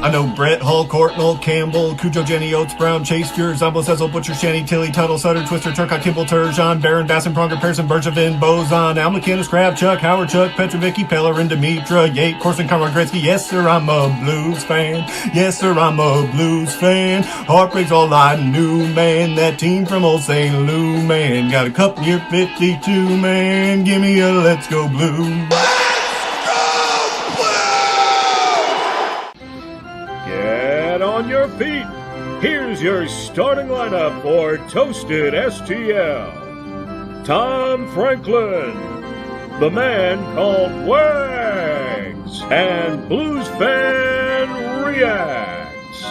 I know Brett Hull, Court, Noel Campbell, Cujo, Jenny Oates, Brown, Chase, Fuhr, Zombo, Cecil, Butcher, Shanny, Tilly, Tuttle, Sutter, Twister, Turcotte, Kimball, Turgeon, Barron, Basson, Pronger, Pearson, Bergevin, Bozon, Al McInnes, Crab, Chuck, Howard, Chuck, Petrovicky, Pellerin, Dimitra, Yate, Corson, Conrad, Gretzky. Yes, sir, I'm a Blues fan. Yes, sir, I'm a Blues fan. Heartbreak's all I knew, man. That team from old St. Lou, man. Got a cup year 52, man. Give me a Let's Go Blues. Get on your feet. Here's your starting lineup for Toasted STL. Tom Franklin, the man called Wags, and Blues Fan Reacts.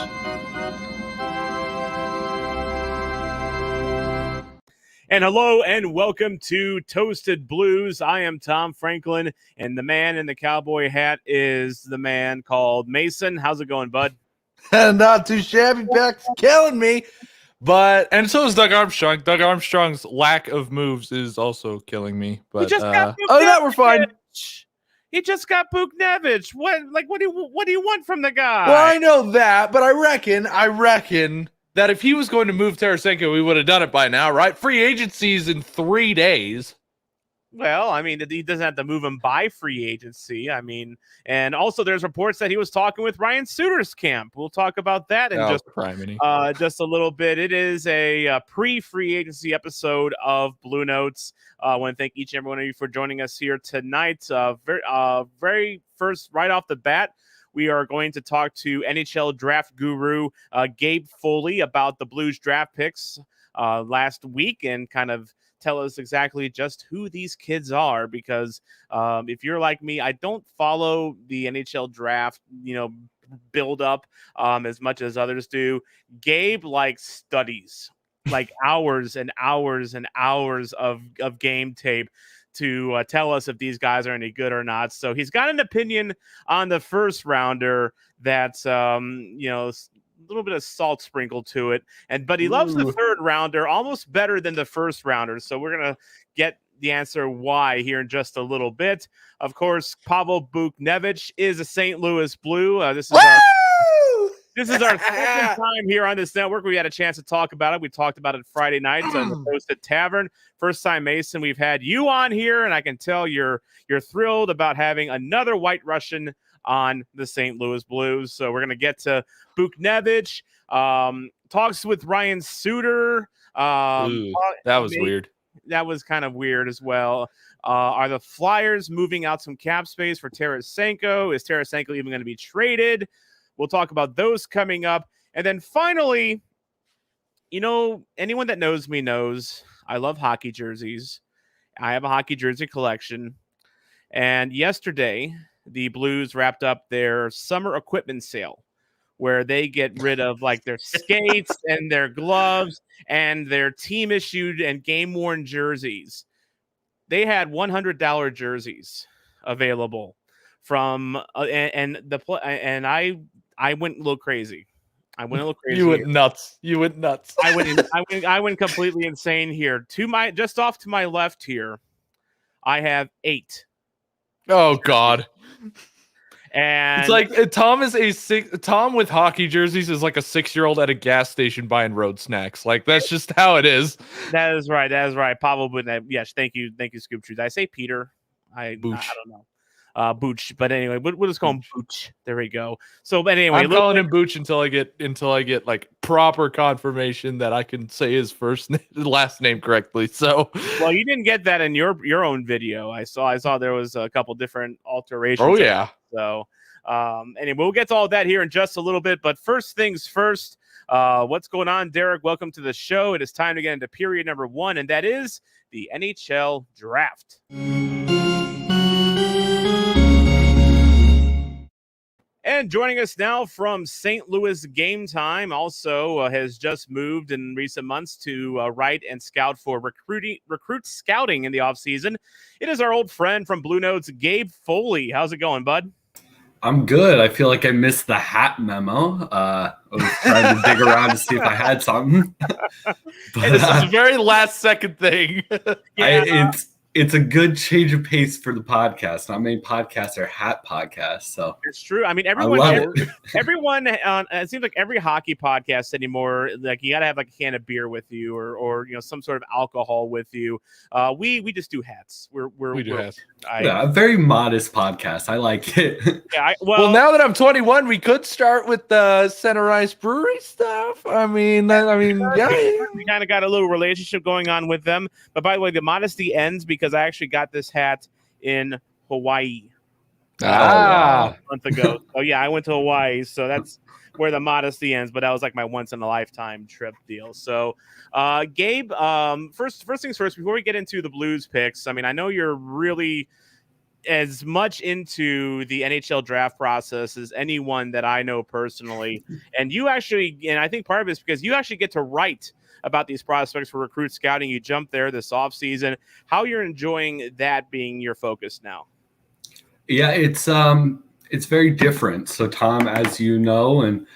And hello and welcome to Toasted Blues. I am Tom Franklin, and the man in the cowboy hat is the man called Mason. How's it going, bud? Not too shabby. Back's killing me. And so is Doug Armstrong. Doug Armstrong's lack of moves is also killing me. But he just got that we're fine. He just got Buchnevich. What do you want from the guy? Well, I know that, but I reckon that if he was going to move Tarasenko, we would have done it by now, right? Free agency's in 3 days. Well, I mean, he doesn't have to move him by free agency. I mean, and also there's reports that he was talking with Ryan Suter's camp. We'll talk about that in just a little bit. It is a pre-free agency episode of Blue Notes. I want to thank each and every one of you for joining us here tonight. Very first, right off the bat, we are going to talk to NHL Draft Guru Gabe Foley about the Blues draft picks last week and kind of tell us exactly just who these kids are, because if you're like me, I don't follow the NHL draft, build up as much as others do. Gabe studies hours and hours and hours of game tape to tell us if these guys are any good or not. So he's got an opinion on the first rounder that's a little bit of salt sprinkled to it, but he loves the third rounder almost better than the first rounder. So we're gonna get the answer why here in just a little bit. Of course, Pavel Buchnevich is a St. Louis Blue. This is our second time here on this network. We had a chance to talk about it. We talked about it Friday night on the Toasted Tavern. First time, Mason, we've had you on here, and I can tell you're thrilled about having another White Russian on the St. Louis Blues. So we're going to get to Buchnevich. Talks with Ryan Suter. That was weird. That was kind of weird as well. Are the Flyers moving out some cap space for Tarasenko? Is Tarasenko even going to be traded? We'll talk about those coming up. And then finally, anyone that knows me knows I love hockey jerseys. I have a hockey jersey collection. And yesterday, the Blues wrapped up their summer equipment sale, where they get rid of their skates and their gloves and their team issued and game worn jerseys. They had $100 jerseys available from I went a little crazy. You went nuts. I went completely insane here. Just off to my left here, I have 8. Oh God. And it's like Tom with hockey jerseys is like a 6-year-old at a gas station buying road snacks. That's just how it is. That is right. Pavel Buchnevich. Yes, thank you, Scoop Truth. I say Peter. I don't know. Booch, but anyway, we'll just call him Booch. There we go. So, but anyway, I'm calling him Booch until I get proper confirmation that I can say his last name correctly. So, well, you didn't get that in your own video. I saw there was a couple different alterations. Oh yeah. So, anyway, we'll get to all that here in just a little bit. But first things first, what's going on, Derek? Welcome to the show. It is time to get into period number 1, and that is the NHL Draft. And joining us now from St. Louis Game Time, also has just moved in recent months to write and scout for recruit scouting in the offseason. It is our old friend from Blue Notes, Gabe Foley. How's it going, bud? I'm good. I feel like I missed the hat memo. I was trying to dig around to see if I had something. This is a very last second thing. it's a good change of pace for the podcast. Not many podcasts are hat podcasts, so it's true. I mean, everyone, it seems like every hockey podcast anymore, like you got to have like a can of beer with you, or some sort of alcohol with you. We just do hats. We do hats. A very modest podcast. I like it. Yeah. Well, now that I'm 21, we could start with the Center Ice Brewery stuff. I mean, yeah. We kind of got a little relationship going on with them. But by the way, the modesty ends because I actually got this hat in Hawaii a month ago. So yeah, I went to Hawaii, so that's where the modesty ends. But that was like my once in a lifetime trip deal. So, Gabe, first things first. Before we get into the Blues picks, I mean, I know you're really as much into the NHL draft process as anyone that I know personally, and you actually, and I think part of it is because you actually get to write about these prospects for Recruit Scouting. You jumped there this offseason. How you're enjoying that being your focus now? Yeah, it's very different. So Tom, as you know, and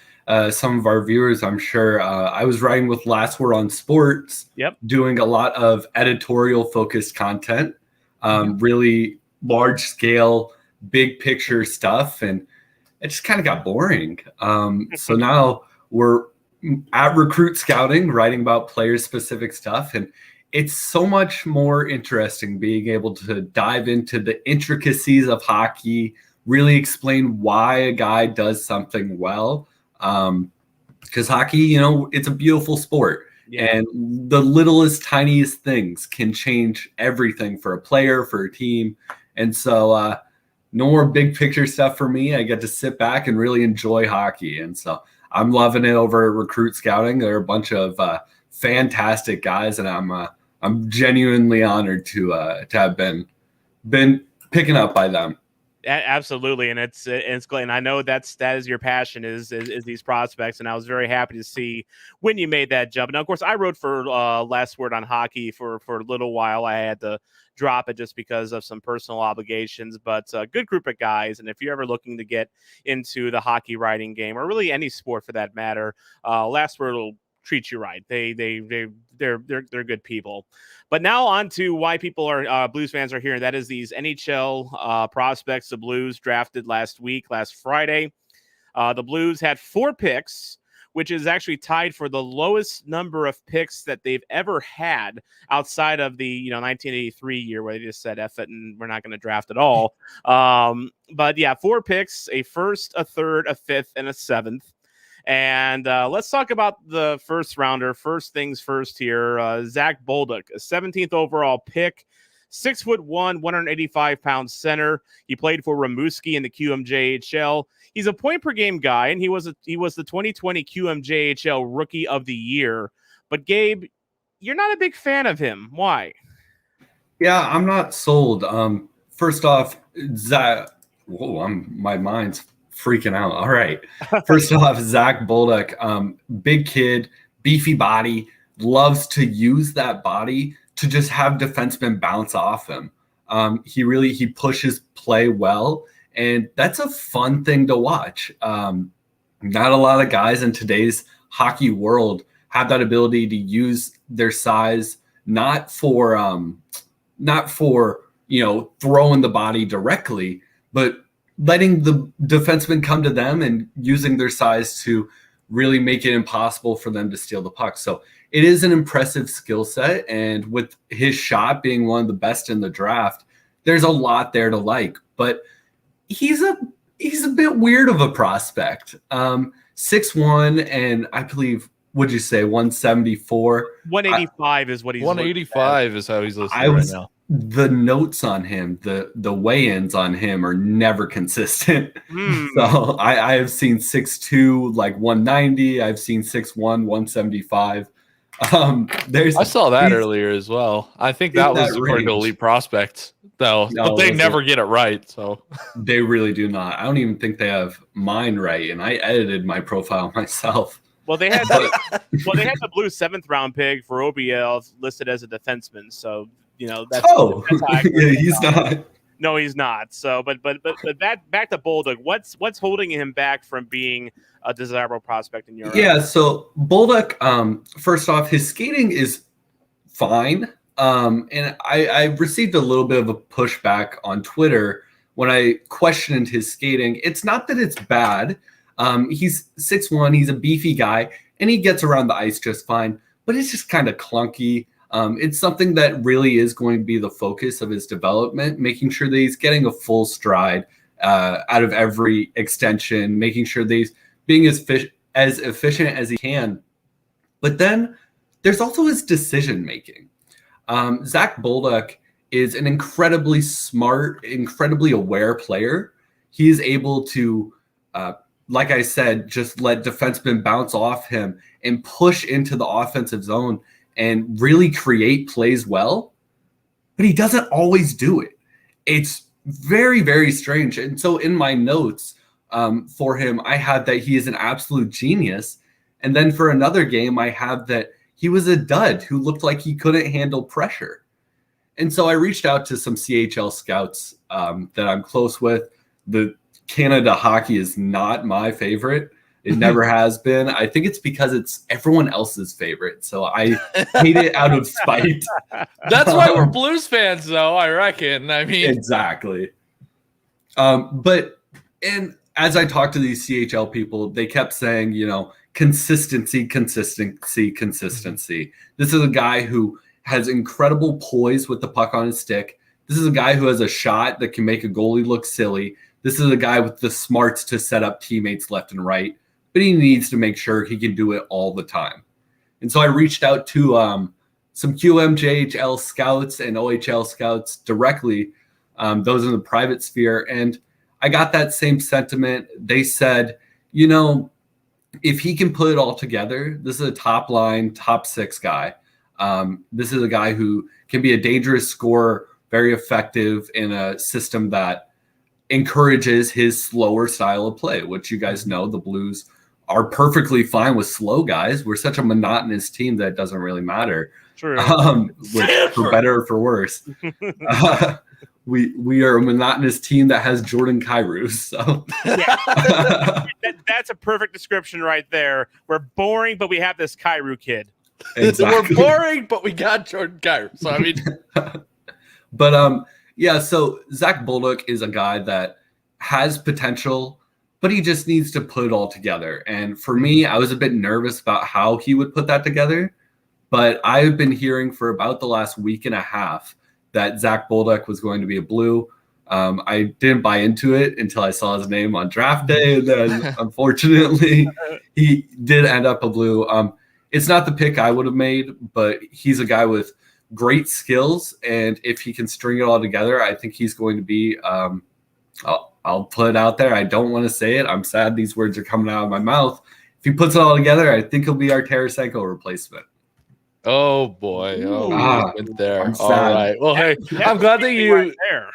some of our viewers, I'm sure, I was writing with Last Word on Sports, doing a lot of editorial focused content, really large scale, big picture stuff. And it just kind of got boring. So now we're at Recruit Scouting, writing about player specific stuff. And it's so much more interesting being able to dive into the intricacies of hockey, really explain why a guy does something well. Because hockey, it's a beautiful sport. Yeah. And the littlest, tiniest things can change everything for a player, for a team. And so no more big picture stuff for me. I get to sit back and really enjoy hockey. And so I'm loving it over at Recruit Scouting. There are a bunch of fantastic guys, and I'm genuinely honored to have been picking up by them. Absolutely, and it's great. And I know that is your passion is these prospects, and I was very happy to see when you made that jump. Now, of course, I wrote for Last Word on Hockey for a little while. I had to drop it just because of some personal obligations, but a good group of guys. And if you're ever looking to get into the hockey writing game, or really any sport for that matter, Last Word will treat you right. They're good people. But now on to why people are Blues fans are here, and that is these NHL prospects. The Blues drafted last Friday. The Blues had 4 picks, which is actually tied for the lowest number of picks that they've ever had outside of the 1983 year where they just said F it and we're not going to draft at all. But yeah, 4 picks: a first, a third, a fifth, and a 7th. And let's talk about the first rounder. First things first here. Zach Bolduc, a 17th overall pick, 6'1", 185-pound center. He played for Rimouski in the QMJHL. He's a point per game guy, and he was the 2020 QMJHL Rookie of the Year. But Gabe, you're not a big fan of him. Why? Yeah, I'm not sold. First off, Zach. Whoa, my mind's freaking out. All right. First off, Zach Bolduc, big kid, beefy body, loves to use that body to just have defensemen bounce off him. He pushes play well, and that's a fun thing to watch. Not a lot of guys in today's hockey world have that ability to use their size, not for throwing the body directly, but letting the defenseman come to them and using their size to really make it impossible for them to steal the puck. So it is an impressive skill set. And with his shot being one of the best in the draft, there's a lot there to like. But he's a bit weird of a prospect. 6'1", and I believe, would you say 174? 185 is what he's 185 is how he's listed right now. The notes on him, the weigh-ins on him are never consistent. So I have seen 6'2", like 190. I've seen 6'1", 175. I saw that earlier as well. I think that was according to Elite Prospects, though. No, but they never get it right. So they really do not. I don't even think they have mine right, and I edited my profile myself. Well, they had the Blues 7th round pick for OBL listed as a defenseman. So that's how he's not. No, he's not. So, but back to Bolduc. What's holding him back from being a desirable prospect in your eyes? Yeah. So Bolduc, first off, his skating is fine. And I received a little bit of a pushback on Twitter when I questioned his skating. It's not that it's bad. He's 6'1", he's a beefy guy, and he gets around the ice just fine, but it's just kind of clunky. It's something that really is going to be the focus of his development, making sure that he's getting a full stride out of every extension, making sure that he's being as efficient as he can. But then there's also his decision making. Zach Bolduc is an incredibly smart, incredibly aware player. He is able to, like I said, just let defensemen bounce off him and push into the offensive zone and really create plays well. But he doesn't always do it. It's very, very strange. And so in my notes for him, I had that he is an absolute genius. And then for another game, I have that he was a dud who looked like he couldn't handle pressure. And so I reached out to some CHL scouts that I'm close with. The Canada hockey is not my favorite. It never has been. I think it's because it's everyone else's favorite. So I hate it out of spite. That's why we're Blues fans, though, I reckon. I mean, exactly. But as I talked to these CHL people, they kept saying, consistency. This is a guy who has incredible poise with the puck on his stick. This is a guy who has a shot that can make a goalie look silly. This is a guy with the smarts to set up teammates left and right, but he needs to make sure he can do it all the time. And so I reached out to some QMJHL scouts and OHL scouts directly, those in the private sphere, and I got that same sentiment. They said, if he can put it all together, this is a top line, top six guy. This is a guy who can be a dangerous scorer, very effective in a system that encourages his slower style of play, which you guys know the Blues are perfectly fine with slow guys. We're such a monotonous team that it doesn't really matter. True. For better or for worse. We are a monotonous team that has Jordan Kyrou. So that's a perfect description right there. We're boring, but we have this Kyrou kid. We're Exactly. boring, but we got Jordan Kyrou. So I mean, but yeah. So Zach Bolduc is a guy that has potential, but he just needs to put it all together. And for me, I was a bit nervous about how he would put that together. But I've been hearing for about the last week and a half that Zach Bolduc was going to be a Blue. I didn't buy into it until I saw his name on draft day. And then unfortunately, he did end up a Blue. It's not the pick I would have made, but he's a guy with great skills. And if he can string it all together, I think he's going to be, I'll put it out there. I don't want to say it. I'm sad these words are coming out of my mouth. If he puts it all together, I think he'll be our Tarasenko replacement. oh boy, we went there. I'm All sad. right. Well, hey, I'm glad that you. Right there.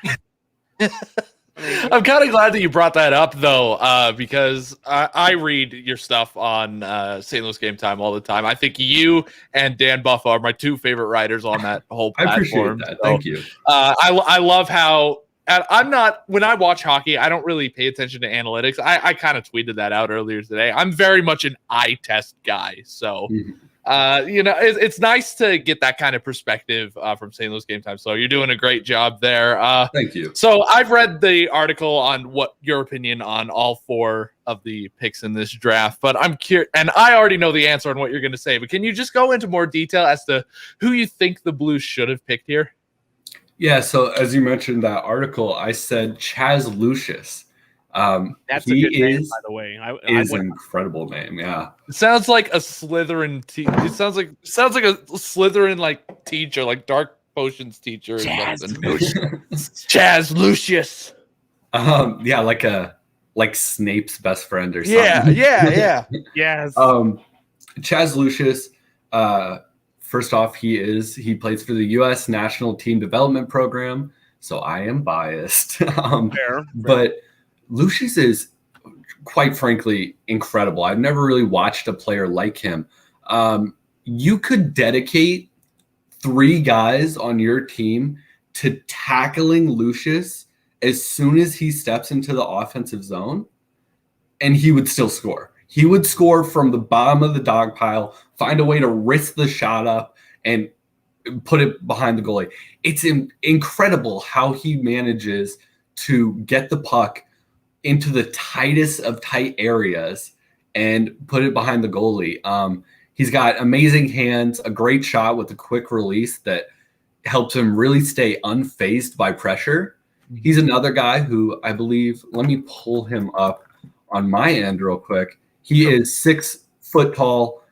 I'm kind of glad that you brought that up, though, because I read your stuff on St. Louis Game Time all the time. I think you and Dan Buffa are my two favorite writers on that whole I platform. appreciate that. So, Thank you. I love how. And I'm not, when I watch hockey, I don't really pay attention to analytics. I kind of tweeted that out earlier today. I'm very much an eye test guy. So, it's nice to get that kind of perspective from St. Louis Game Time. So you're doing a great job there. Thank you. So I've read the article on what your opinion on all four of the picks in this draft, but I'm curious, and I already know the answer on what you're going to say, but can you just go into more detail as to who you think the Blues should have picked here? Yeah, so as you mentioned that article, I said Chaz Lucius. That's a good name, by the way. Is an incredible name. Yeah, It sounds like a Slytherin. It sounds like a Slytherin like teacher, like Dark Potions teacher. Chaz Chaz Lucius. Yeah, like Snape's best friend or something. Yeah. Yes. Chaz Lucius. First off, he plays for the U.S. National Team Development Program, so I am biased. Fair. But Lucius is, quite frankly, incredible. I've never really watched a player like him. You could dedicate 3 guys on your team to tackling Lucius as soon as he steps into the offensive zone, and he would still score. He would score from the bottom of the dog pile, find a way to risk the shot up, and put it behind the goalie. It's incredible how he manages to get the puck into the tightest of tight areas and put it behind the goalie. He's got amazing hands, a great shot with a quick release that helps him really stay unfazed by pressure. He's another guy who I believe, let me pull him up on my end real quick. He is 6 foot tall,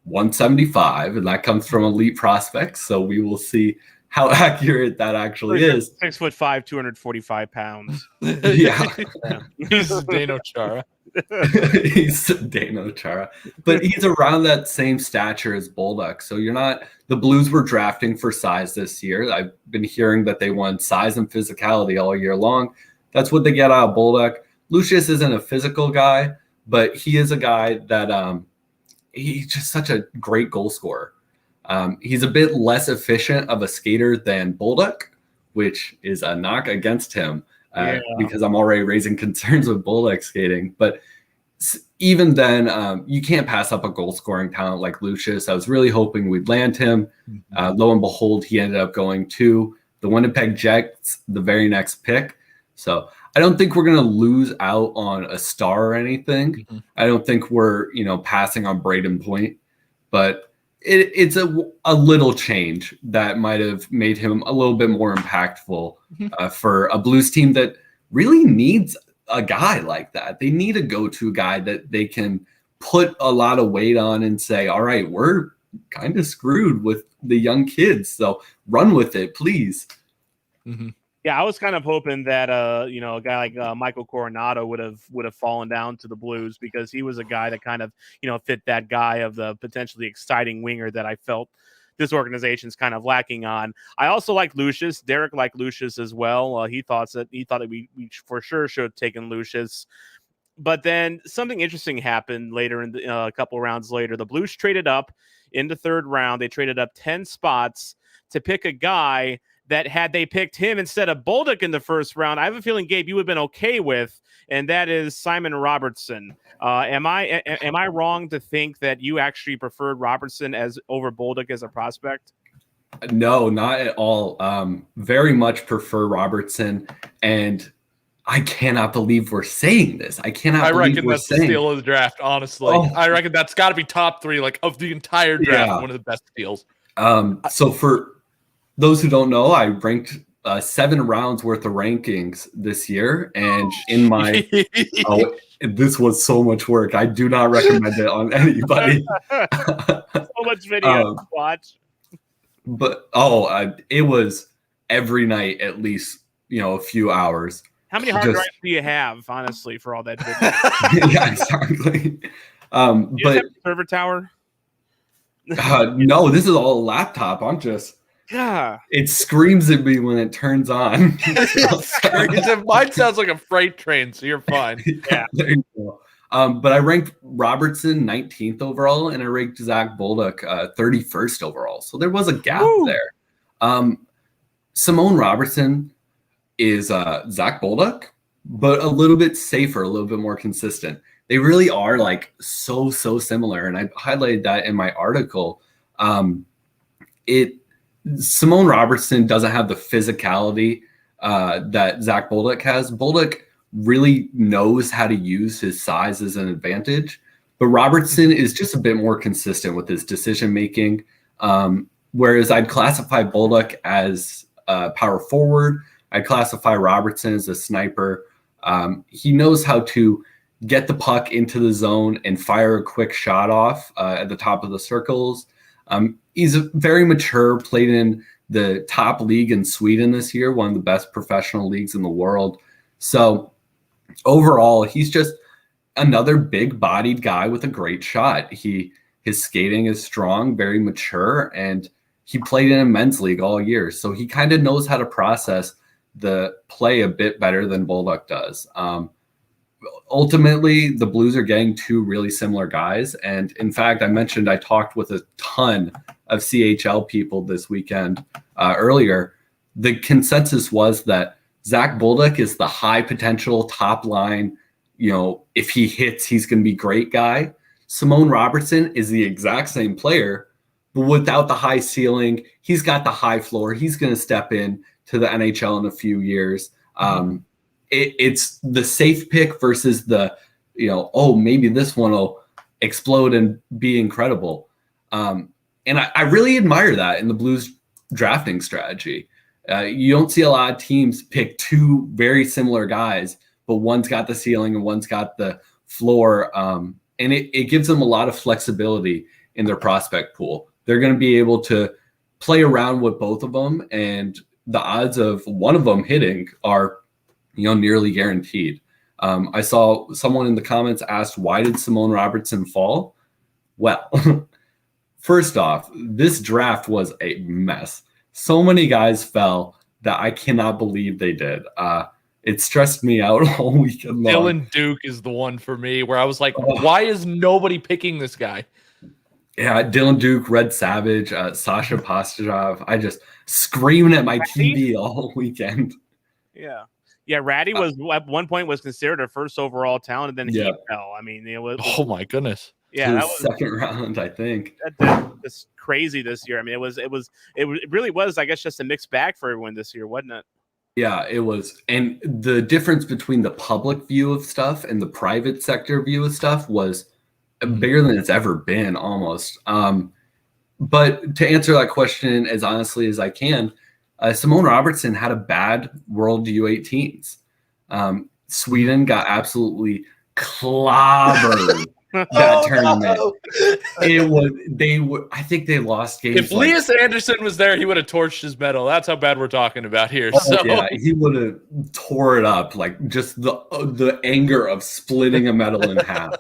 175, and that comes from elite prospects. So we will see how accurate that actually is. 6'5", 245 pounds. Yeah. He's Zdeno Chara. He's Zdeno Chara. But he's around that same stature as Bolduc. So the Blues were drafting for size this year. I've been hearing that they want size and physicality all year long. That's what they get out of Bolduc. Lucius isn't a physical guy, but he is a guy that he's just such a great goal scorer. He's a bit less efficient of a skater than Bolduc, which is a knock against him because I'm already raising concerns with Bolduc skating. But even then, you can't pass up a goal scoring talent like Lucius. I was really hoping we'd land him. Lo and behold, he ended up going to the Winnipeg Jets, the very next pick. So I don't think we're going to lose out on a star or anything. I don't think we're, passing on Braden Point, but it's a little change that might have made him a little bit more impactful for a Blues team that really needs a guy like that. They need a go-to guy that they can put a lot of weight on and say, all right, we're kind of screwed with the young kids, so run with it, please. Yeah, I was kind of hoping that a guy like Michael Coronado would have fallen down to the Blues, because he was a guy that kind of fit that guy of the potentially exciting winger that I felt this organization's kind of lacking on. I also like Lucius. Derek liked Lucius as well. He thought that we for sure should have taken Lucius. But then something interesting happened later in a couple rounds later. The Blues traded up in the third round. They traded up 10 spots to pick a guy that, had they picked him instead of Bolduc in the first round, I have a feeling, Gabe, you would have been okay with, and that is Simon Robertson. Am I wrong to think that you actually preferred Robertson over Bolduc as a prospect? No, not at all. Very much prefer Robertson, and I cannot believe we're saying this. I reckon that's the steal of the draft, honestly. I reckon that's got to be top 3 of the entire draft, one of the best steals. So for those who don't know, I ranked 7 rounds worth of rankings this year, and in my this was so much work. I do not recommend it on anybody. So much video to watch. But it was every night at least a few hours. How many hard drives do you have, honestly, for all that video? Yeah, exactly. Do you have a server tower? No, this is all a laptop. I'm just. Yeah. It screams at me when it turns on. Mine sounds like a freight train, so you're fine. Yeah. There you go. But I ranked Robertson 19th overall, and I ranked Zach Bolduc 31st overall. So there was a gap there. Simone Robertson is Zach Bolduc, but a little bit safer, a little bit more consistent. They really are so similar, and I highlighted that in my article. Simone Robertson doesn't have the physicality that Zach Bolduc has. Bolduc really knows how to use his size as an advantage, but Robertson is just a bit more consistent with his decision making. Whereas I'd classify Bolduc as a power forward, I'd classify Robertson as a sniper. He knows how to get the puck into the zone and fire a quick shot off at the top of the circles. He's very mature, played in the top league in Sweden this year, one of the best professional leagues in the world. So overall, he's just another big-bodied guy with a great shot. His skating is strong, very mature, and he played in a men's league all year. So he kind of knows how to process the play a bit better than Bolduc does. Ultimately, the Blues are getting 2 really similar guys. And in fact, I mentioned I talked with a ton of CHL people this weekend earlier. The consensus was that Zach Bolduc is the high potential top line, if he hits, he's going to be great guy. Simone Robertson is the exact same player, but without the high ceiling, he's got the high floor. He's going to step in to the NHL in a few years. It's the safe pick versus the, maybe this one will explode and be incredible. And I really admire that in the Blues drafting strategy. You don't see a lot of teams pick two very similar guys, but one's got the ceiling and one's got the floor. And it gives them a lot of flexibility in their prospect pool. They're going to be able to play around with both of them, and the odds of one of them hitting are, nearly guaranteed. I saw someone in the comments asked, why did Simone Robertson fall? Well, first off, this draft was a mess. So many guys fell that I cannot believe they did. It stressed me out all weekend long. Dylan Duke is the one for me where I was like, why is nobody picking this guy? Yeah, Dylan Duke, Red Savage, Sasha Pastujov. I just screaming at my TV all weekend. Yeah. Yeah, Ratty was at one point was considered a first overall talent, and then he fell. I mean, it was. Oh my goodness! Yeah, that was second round, I think. That's crazy this year. I mean, it really was. I guess just a mixed bag for everyone this year, wasn't it? Yeah, it was. And the difference between the public view of stuff and the private sector view of stuff was bigger than it's ever been, almost. But to answer that question as honestly as I can. Simone Robertson had a bad World U18s. Sweden got absolutely clobbered that tournament. I think they lost games. If Elias Anderson was there, he would have torched his medal. That's how bad we're talking about here. Yeah, he would have tore it up, like just the anger of splitting a medal in half.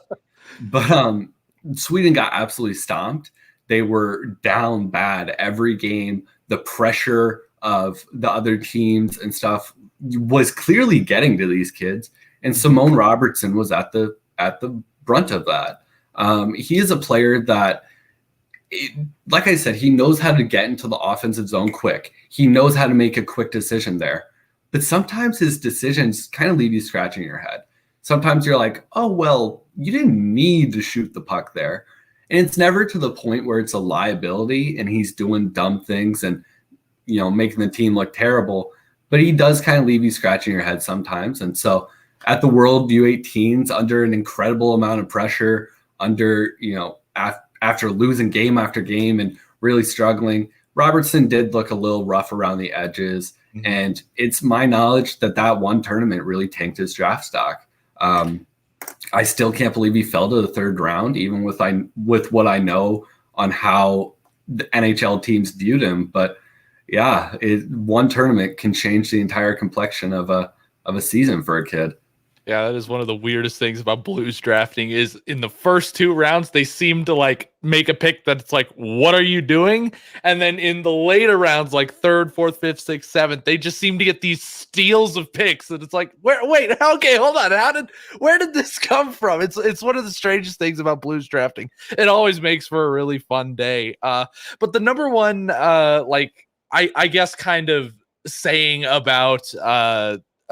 But Sweden got absolutely stomped. They were down bad every game. The pressure of the other teams and stuff was clearly getting to these kids, and Simone Robertson was at the brunt of that. He is a player that, like I said, he knows how to get into the offensive zone quick. He knows how to make a quick decision there, but sometimes his decisions kind of leave you scratching your head. Sometimes you're like, oh well, you didn't need to shoot the puck there, and it's never to the point where it's a liability and he's doing dumb things and making the team look terrible, but he does kind of leave you scratching your head sometimes. And so at the World U18s, under an incredible amount of pressure, under, after losing game after game and really struggling, Robertson did look a little rough around the edges. Mm-hmm. And it's my knowledge that one tournament really tanked his draft stock. I still can't believe he fell to the third round, even with what I know on how the NHL teams viewed him. But yeah, one tournament can change the entire complexion of a season for a kid. Yeah, that is one of the weirdest things about Blues drafting is in the first two rounds, they seem to like make a pick that's like, what are you doing? And then in the later rounds, like third, fourth, fifth, sixth, seventh, they just seem to get these steals of picks. And it's like, wait, okay, hold on. Where did this come from? It's one of the strangest things about Blues drafting. It always makes for a really fun day. But the number one, I guess kind of saying about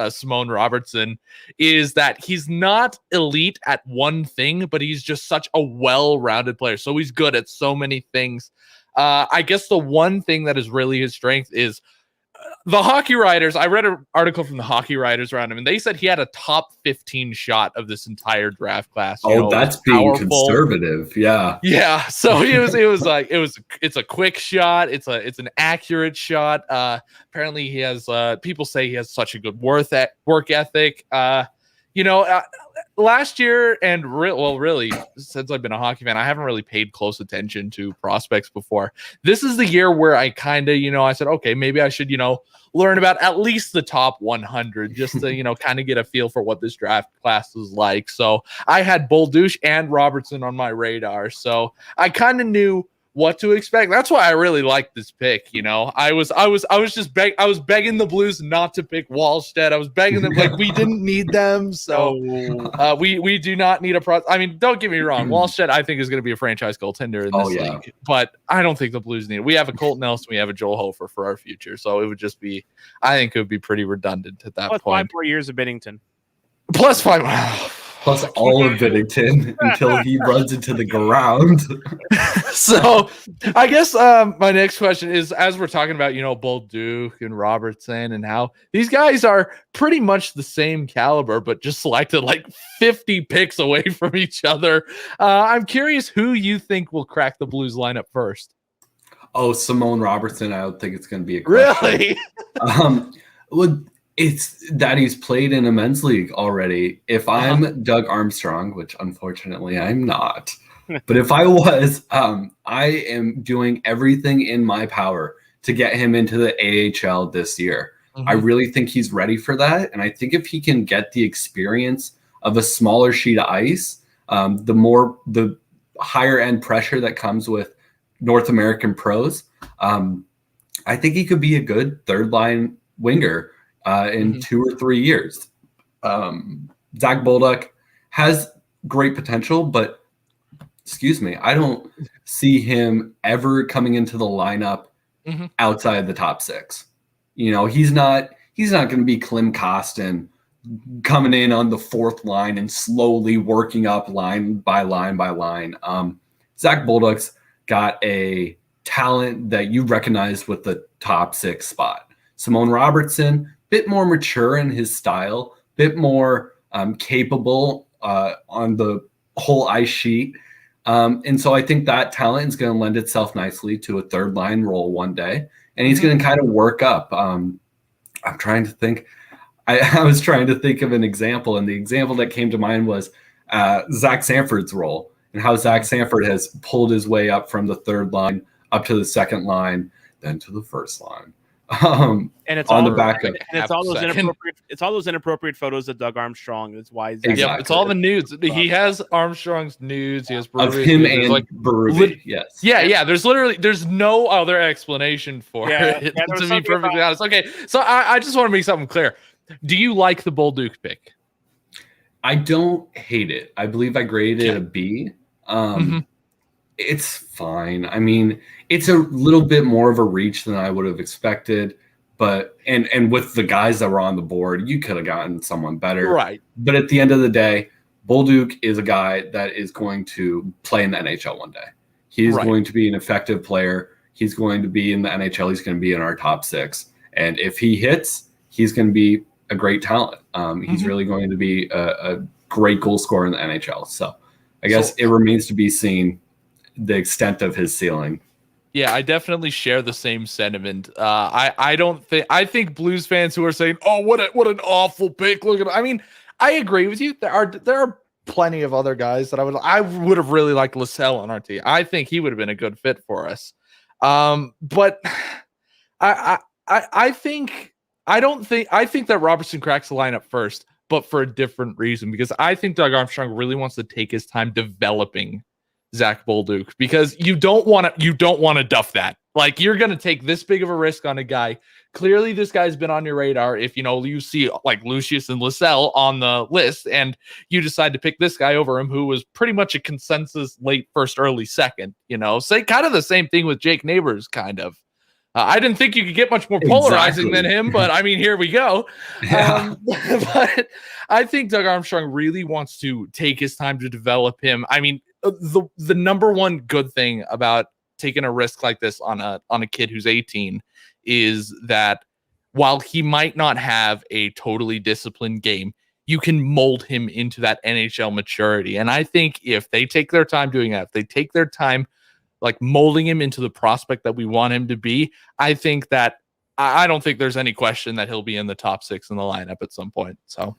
Simone Robertson is that he's not elite at one thing, but he's just such a well-rounded player. So he's good at so many things. I guess the one thing that is really his strength is the hockey writers. I read an article from the hockey writers around him, and they said he had a top 15 shot of this entire draft class. That's being conservative. Yeah. Yeah. So it's a quick shot. It's an accurate shot. Apparently he has, people say he has such a good work ethic. Last year and really since I've been a hockey fan, I haven't really paid close attention to prospects before. This is the year where I kind of, I said, okay, maybe I should, learn about at least the top 100 just to, kind of get a feel for what this draft class is like. So I had Bolduc and Robertson on my radar. So I kind of knew what to expect. That's why I really liked this pick. I was begging the Blues not to pick Wallstedt. I was begging them like we didn't need them. So we do not need I mean, don't get me wrong. Wallstedt I think is going to be a franchise goaltender in this league, but I don't think the Blues need it. We have a Colton Nelson, we have a Joel Hofer for our future. So it would just be, I think it would be pretty redundant at that point. 5 more years of Binnington. Plus 5. Plus all of Binnington until he runs into the ground. So I guess my next question is, as we're talking about, Bolduc and Robertson and how these guys are pretty much the same caliber, but just selected like 50 picks away from each other. I'm curious who you think will crack the Blues lineup first. Oh, Simone Robertson. I don't think it's going to be a question. Really? Well, it's that he's played in a men's league already. If I'm Doug Armstrong, which unfortunately I'm not, but if I was, I am doing everything in my power to get him into the AHL this year. I really think he's ready for that. And I think if he can get the experience of a smaller sheet of ice, the higher end pressure that comes with North American pros, I think he could be a good third line winger in 2 or 3 years. Zach Bolduc has great potential, but I don't see him ever coming into the lineup outside the top 6. He's not going to be Klim Kostin coming in on the 4th line and slowly working up line by line by line. Zach Bolduc's got a talent that you recognize with the top 6 spot. Simone Robertson, bit more mature in his style, bit more capable on the whole ice sheet. And so I think that talent is going to lend itself nicely to a third line role one day. And he's going to kind of work up. I'm trying to think. I was trying to think of an example, and the example that came to mind was Zach Sanford's role and how Zach Sanford has pulled his way up from the third line up to the second line, then to the first line. And it's on all the back of it's all those inappropriate photos of Doug Armstrong. That's why exactly. It's all the nudes. He has Armstrong's nudes. He has of him and Berube. Yes. Yeah. There's no other explanation for it. To be perfectly honest. Okay, so I just want to make something clear. Do you like the Bolduc pick? I don't hate it. I believe I graded it a B. It's fine. I mean, it's a little bit more of a reach than I would have expected, but and with the guys that were on the board, you could have gotten someone better. Right. But at the end of the day, Bolduc is a guy that is going to play in the NHL one day. He's going to be an effective player. He's going to be in the NHL. He's going to be in our top 6. And if he hits, he's going to be a great talent. He's really going to be a great goal scorer in the NHL. So I guess it remains to be seen the extent of his ceiling. Yeah, I definitely share the same sentiment. I think Blues fans who are saying, "Oh, what an awful pick." Look at, I mean, I agree with you. There are plenty of other guys that I would have really liked Lassell on our team. I think he would have been a good fit for us. But I think that Robertson cracks the lineup first, but for a different reason, because I think Doug Armstrong really wants to take his time developing Zach Bolduc, because you don't want to duff that. Like, you're going to take this big of a risk on a guy. Clearly, this guy's been on your radar. If you see like Lucius and Lassell on the list, and you decide to pick this guy over him, who was pretty much a consensus late first, early second. Say kind of the same thing with Jake Neighbors, kind of. I didn't think you could get much more polarizing than him, but I mean, here we go. Yeah. But I think Doug Armstrong really wants to take his time to develop him. I mean, the number one good thing about taking a risk like this on a kid who's 18 is that while he might not have a totally disciplined game, you can mold him into that NHL maturity. And I think if they take their time doing that, if they take their time like molding him into the prospect that we want him to be, I think that I don't think there's any question that he'll be in the top 6 in the lineup at some point. So,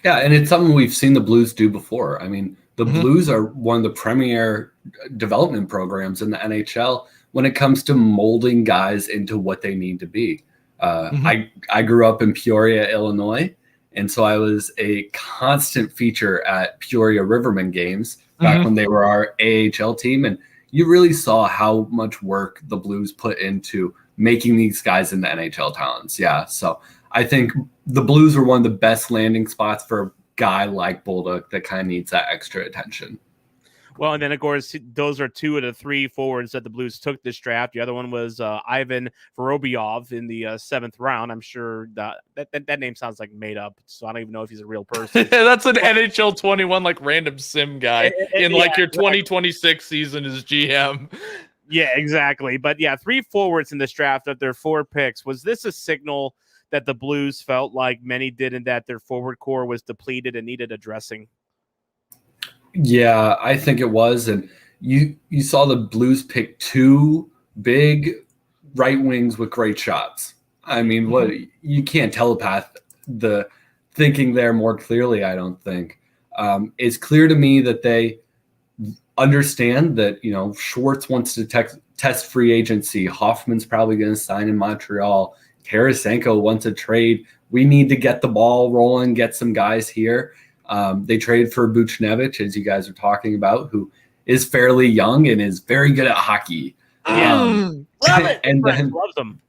yeah, and it's something we've seen the Blues do before. I mean, the Blues are one of the premier development programs in the NHL when it comes to molding guys into what they need to be. I grew up in Peoria, Illinois, and so I was a constant feature at Peoria Rivermen games back when they were our AHL team, and you really saw how much work the Blues put into making these guys in the NHL talents. Yeah, so I think the Blues were one of the best landing spots for a guy like Bolduc that kind of needs that extra attention. Well, and then, of course, those are two of the three forwards that the Blues took this draft. The other one was Ivan Vorobyov in the 7th round. I'm sure that name sounds like made up, so I don't even know if he's a real person. That's an NHL 21, like, random sim guy in, like, your 2026 season as GM. Yeah, exactly. But, yeah, 3 forwards in this draft of their 4 picks. Was this a signal that the Blues felt like many did in that their forward core was depleted and needed addressing? Yeah, I think it was. And you saw the Blues pick 2 big right wings with great shots. I mean, what you can't telepath the thinking there more clearly, I don't think. It's clear to me that they understand that, Schwartz wants to test free agency. Hoffman's probably going to sign in Montreal. Tarasenko wants a trade. We need to get the ball rolling, get some guys here. They traded for Buchnevich, as you guys are talking about, who is fairly young and is very good at hockey. Love it. And then loves them.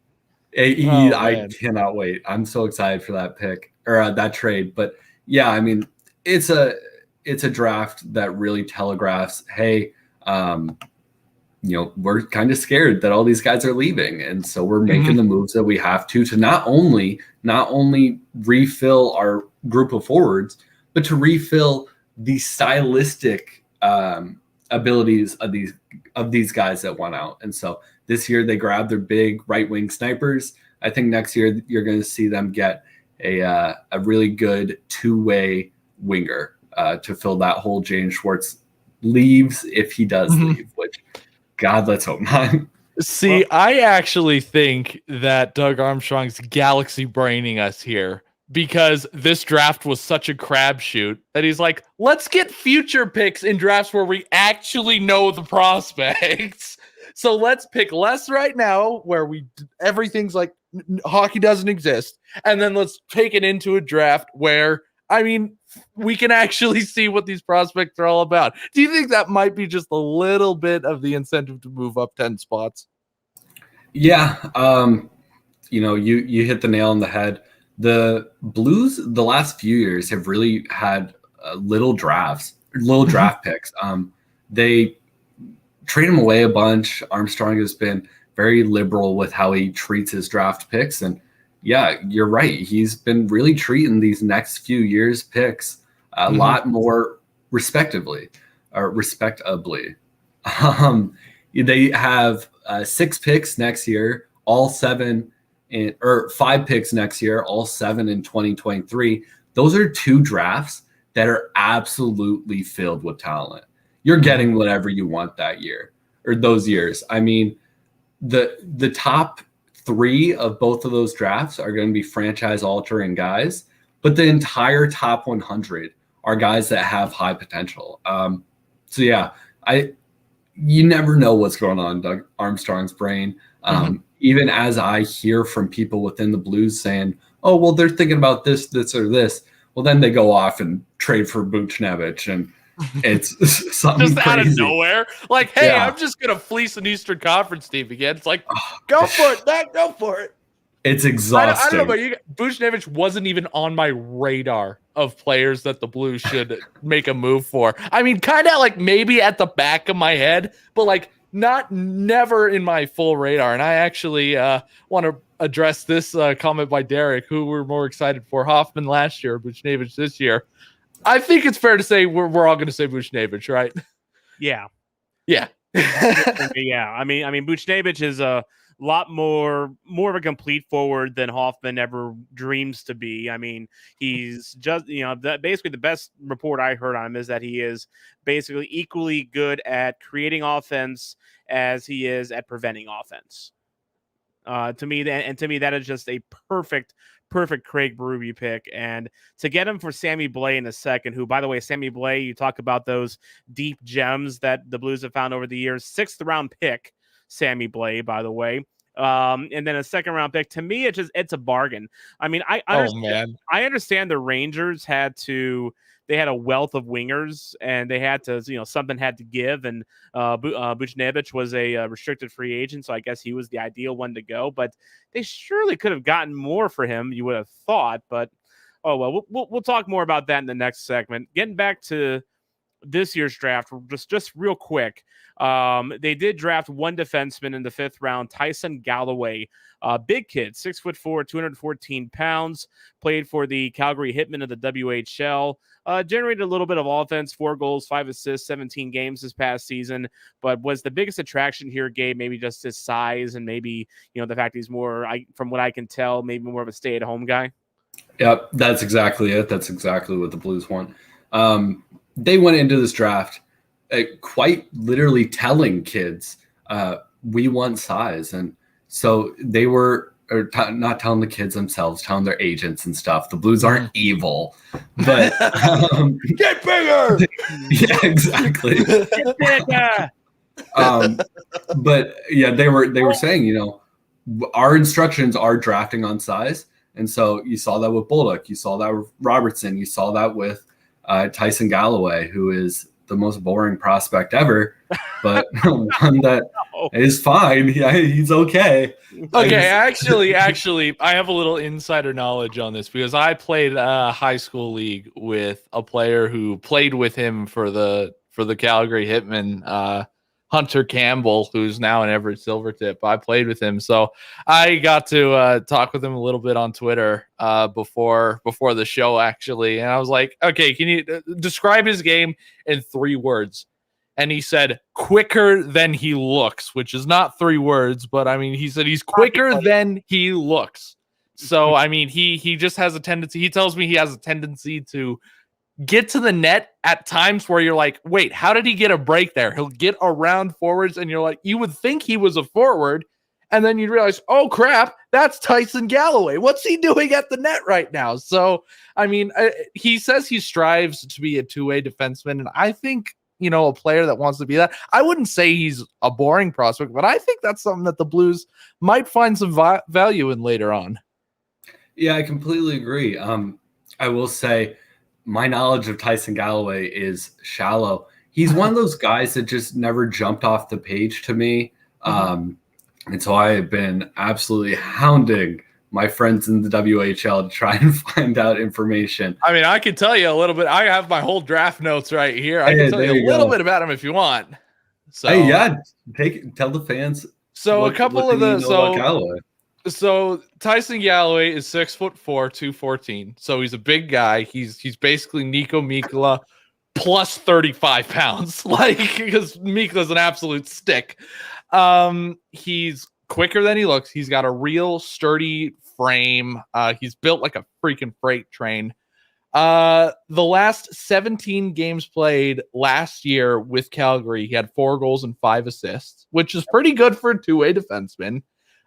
I cannot wait. I'm so excited for that pick or that trade. But yeah, I mean, it's a draft that really telegraphs, hey, we're kind of scared that all these guys are leaving, and so we're making the moves that we have to not only refill our group of forwards, but to refill the stylistic abilities of these guys that went out. And so this year they grabbed their big right wing snipers. I think next year you're going to see them get a really good 2-way winger to fill that hole. James Schwartz leaves if he does leave, which God, let's hope not. See, I actually think that Doug Armstrong's galaxy braining us here, because this draft was such a crapshoot that he's like, let's get future picks in drafts where we actually know the prospects. So let's pick less right now where everything's like hockey doesn't exist. And then let's take it into a draft where, I mean, we can actually see what these prospects are all about. Do you think that might be just a little bit of the incentive to move up 10 spots? Yeah. You hit the nail on the head. The Blues, the last few years, have really had little draft picks. They trade them away a bunch. Armstrong has been very liberal with how he treats his draft picks. And yeah, you're right. He's been really treating these next few years picks a lot more respectably. They have 6 picks next year, all 7 or 5 picks next year, all 7 in 2023. Those are 2 drafts that are absolutely filled with talent. You're getting whatever you want that year or those years. I mean, the top 3 of both of those drafts are going to be franchise altering guys, but the entire top 100 are guys that have high potential. So yeah, you never know what's going on in Doug Armstrong's brain. Even as I hear from people within the Blues saying, oh, well, they're thinking about this, or this. Well, then they go off and trade for Buchnevich, and it's something just crazy. Out of nowhere. Like, hey, I'm just going to fleece an Eastern Conference team again. It's like, go for it, Doug, go for it. It's exhausting. I don't know about you. Buchnevich wasn't even on my radar of players that the Blues should make a move for. I mean, kind of like maybe at the back of my head, but like never in my full radar. And I actually want to address this comment by Derek, who we're more excited for, Hoffman last year, Buchnevich this year. I think it's fair to say we're all going to say Buchnevich, right? Yeah. Yeah. Yeah. I mean, Buchnevich is a lot more of a complete forward than Hoffman ever dreams to be. I mean, he's just, basically the best report I heard on him is that he is basically equally good at creating offense as he is at preventing offense. To me, that is just a perfect Craig Berube pick. And to get him for Sammy Blais in a second, who, by the way, Sammy Blais, you talk about those deep gems that the Blues have found over the years, 6th round pick, Sammy Blais, by the way. And then a 2nd round pick. To me, it's a bargain. I mean, I understand the Rangers had a wealth of wingers, and they had to, something had to give. And Buchnevich was a restricted free agent, so I guess he was the ideal one to go. But they surely could have gotten more for him, you would have thought. But oh well, we'll talk more about that in the next segment. Getting back to this year's draft, just real quick. They did draft one defenseman in the 5th round, Tyson Galloway. Big kid, 6'4", 214 pounds, played for the Calgary Hitmen of the WHL. Generated a little bit of offense, 4 goals, 5 assists, 17 games this past season. But was the biggest attraction here, Gabe, maybe just his size and maybe, the fact he's more, from what I can tell, maybe more of a stay-at-home guy? Yep, that's exactly it. That's exactly what the Blues want. They went into this draft quite literally telling kids, we want size. And so they were not telling the kids themselves, telling their agents and stuff. The Blues aren't evil, but get bigger. Yeah, exactly. Get bigger. But yeah, they were saying, our instructions are drafting on size. And so you saw that with Bolduc, you saw that with Robertson, you saw that with Tyson Galloway, who is the most boring prospect ever, but one that is fine. Yeah, he's okay. Okay, actually, I have a little insider knowledge on this because I played a high school league with a player who played with him for the Calgary Hitmen, Hunter Campbell, who's now in Everett Silvertip. I played with him, so I got to talk with him a little bit on Twitter before the show, actually. And I was like, okay, can you describe his game in 3 words? And he said, quicker than he looks, which is not 3 words, but I mean, he said he's quicker than he looks. So, I mean, he just has a tendency. He tells me he has a tendency to get to the net at times where you're like, wait, how did he get a break there? He'll get around forwards and you're like, you would think he was a forward. And then you realize, oh crap, that's Tyson Galloway. What's he doing at the net right now? So, I mean, he says he strives to be a 2-way defenseman. And I think, a player that wants to be that, I wouldn't say he's a boring prospect, but I think that's something that the Blues might find some value in later on. Yeah, I completely agree. I will say, my knowledge of Tyson Galloway is shallow. He's one of those guys that just never jumped off the page to me. And so I have been absolutely hounding my friends in the WHL to try and find out information. I mean, I can tell you a little bit. I have my whole draft notes right here. I can tell you a little bit about him if you want. So, hey, yeah, tell the fans. So a couple of the So Tyson Galloway is 6'4", 214. So he's a big guy. He's basically Nico Mikkola plus 35 pounds, because Mikkola's an absolute stick. He's quicker than he looks. He's got a real sturdy frame. He's built like a freaking freight train. The last 17 games played last year with Calgary, he had 4 goals and 5 assists, which is pretty good for a 2-way defenseman.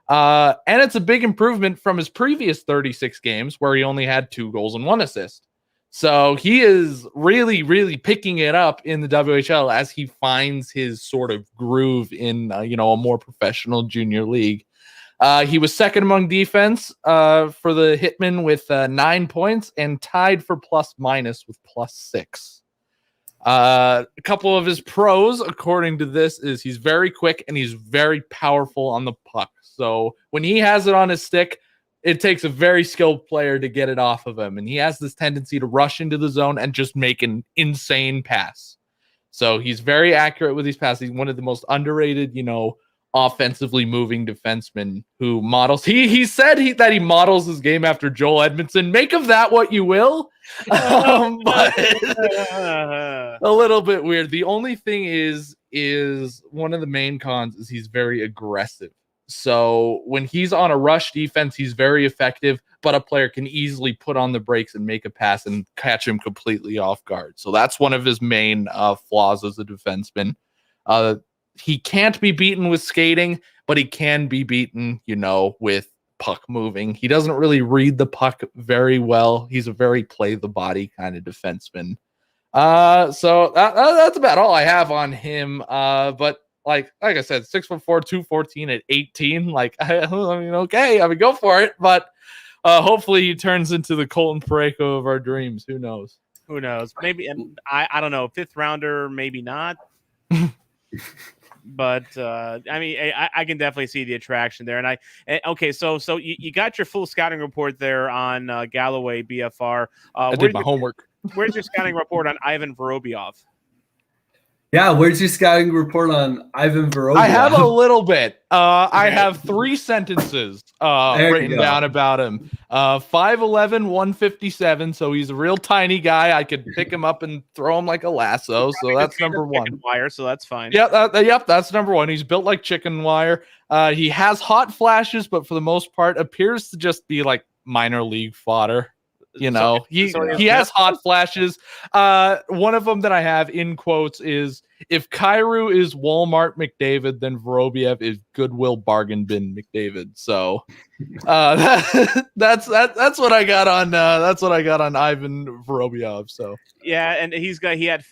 And it's a big improvement from his previous 36 games where he only had 2 goals and 1 assist. So he is really, really picking it up in the WHL as he finds his sort of groove in, a more professional junior league. He was second among defense for the Hitmen with 9 points and tied for plus minus with +6. A couple of his pros, according to this, is he's very quick and he's very powerful on the puck. So when he has it on his stick, it takes a very skilled player to get it off of him. And he has this tendency to rush into the zone and just make an insane pass. So he's very accurate with these passes. He's one of the most underrated, offensively moving defensemen who models. He said that he models his game after Joel Edmondson. Make of that what you will. But a little bit weird. The only thing is one of the main cons is he's very aggressive. So when he's on a rush defense, he's very effective, but a player can easily put on the brakes and make a pass and catch him completely off guard. So that's one of his main flaws as a defenseman. He can't be beaten with skating, but he can be beaten, with puck moving. He doesn't really read the puck very well. He's a very play the body kind of defenseman. So that's about all I have on him. But like I said, 6'4", 214 at 18. Okay, go for it. But hopefully he turns into the Colton Parayko of our dreams. Who knows? Maybe, I don't know. 5th rounder, maybe not. But I can definitely see the attraction there. So you got your full scouting report there on Galloway BFR. I did my homework. Where's your scouting report on Ivan Vorobyov? Yeah, where's your scouting report on Ivan Vorobyev? I have a little bit. I have 3 sentences written down about him. 5'11", 157, so he's a real tiny guy. I could pick him up and throw him like a lasso, so that's number 1. Wire, so that's fine. Yep, that's number 1. He's built like chicken wire. He has hot flashes, but for the most part appears to just be like minor league fodder. He has hot flashes. One of them that I have in quotes is, if Kyrou is Walmart McDavid, then Vorobyev is Goodwill Bargain Bin McDavid. So that's what I got on Ivan Vorobyev. So yeah, and he had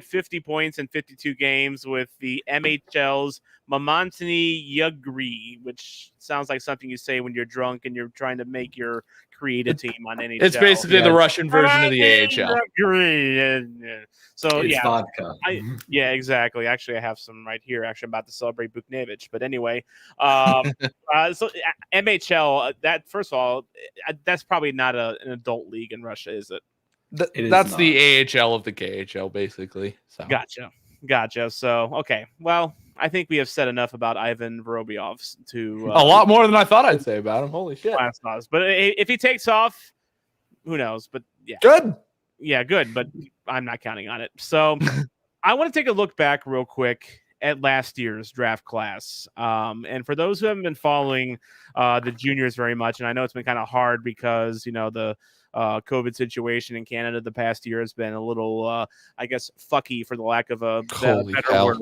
50 points in 52 games with the MHL's Mamantini Yugri, which sounds like something you say when you're drunk and you're trying to make your create a team on NHL. It's basically the Russian version of the AHL. So it's vodka. Yeah, exactly. Actually, I have some right here. Actually, I'm about to celebrate Buchnevich. But anyway, so MHL. That first of all, that's probably not an adult league in Russia, is it? That's the AHL of the KHL, basically. So. Gotcha. So okay, well. I think we have said enough about Ivan Vorobyev to a lot more than I thought I'd say about him. Holy shit! But if he takes off, who knows? But yeah, good. Yeah, good. But I'm not counting on it. So I want to take a look back real quick at last year's draft class. And for those who haven't been following the juniors very much, and I know it's been kind of hard because the COVID situation in Canada the past year has been a little, I guess, fucky for the lack of a better word.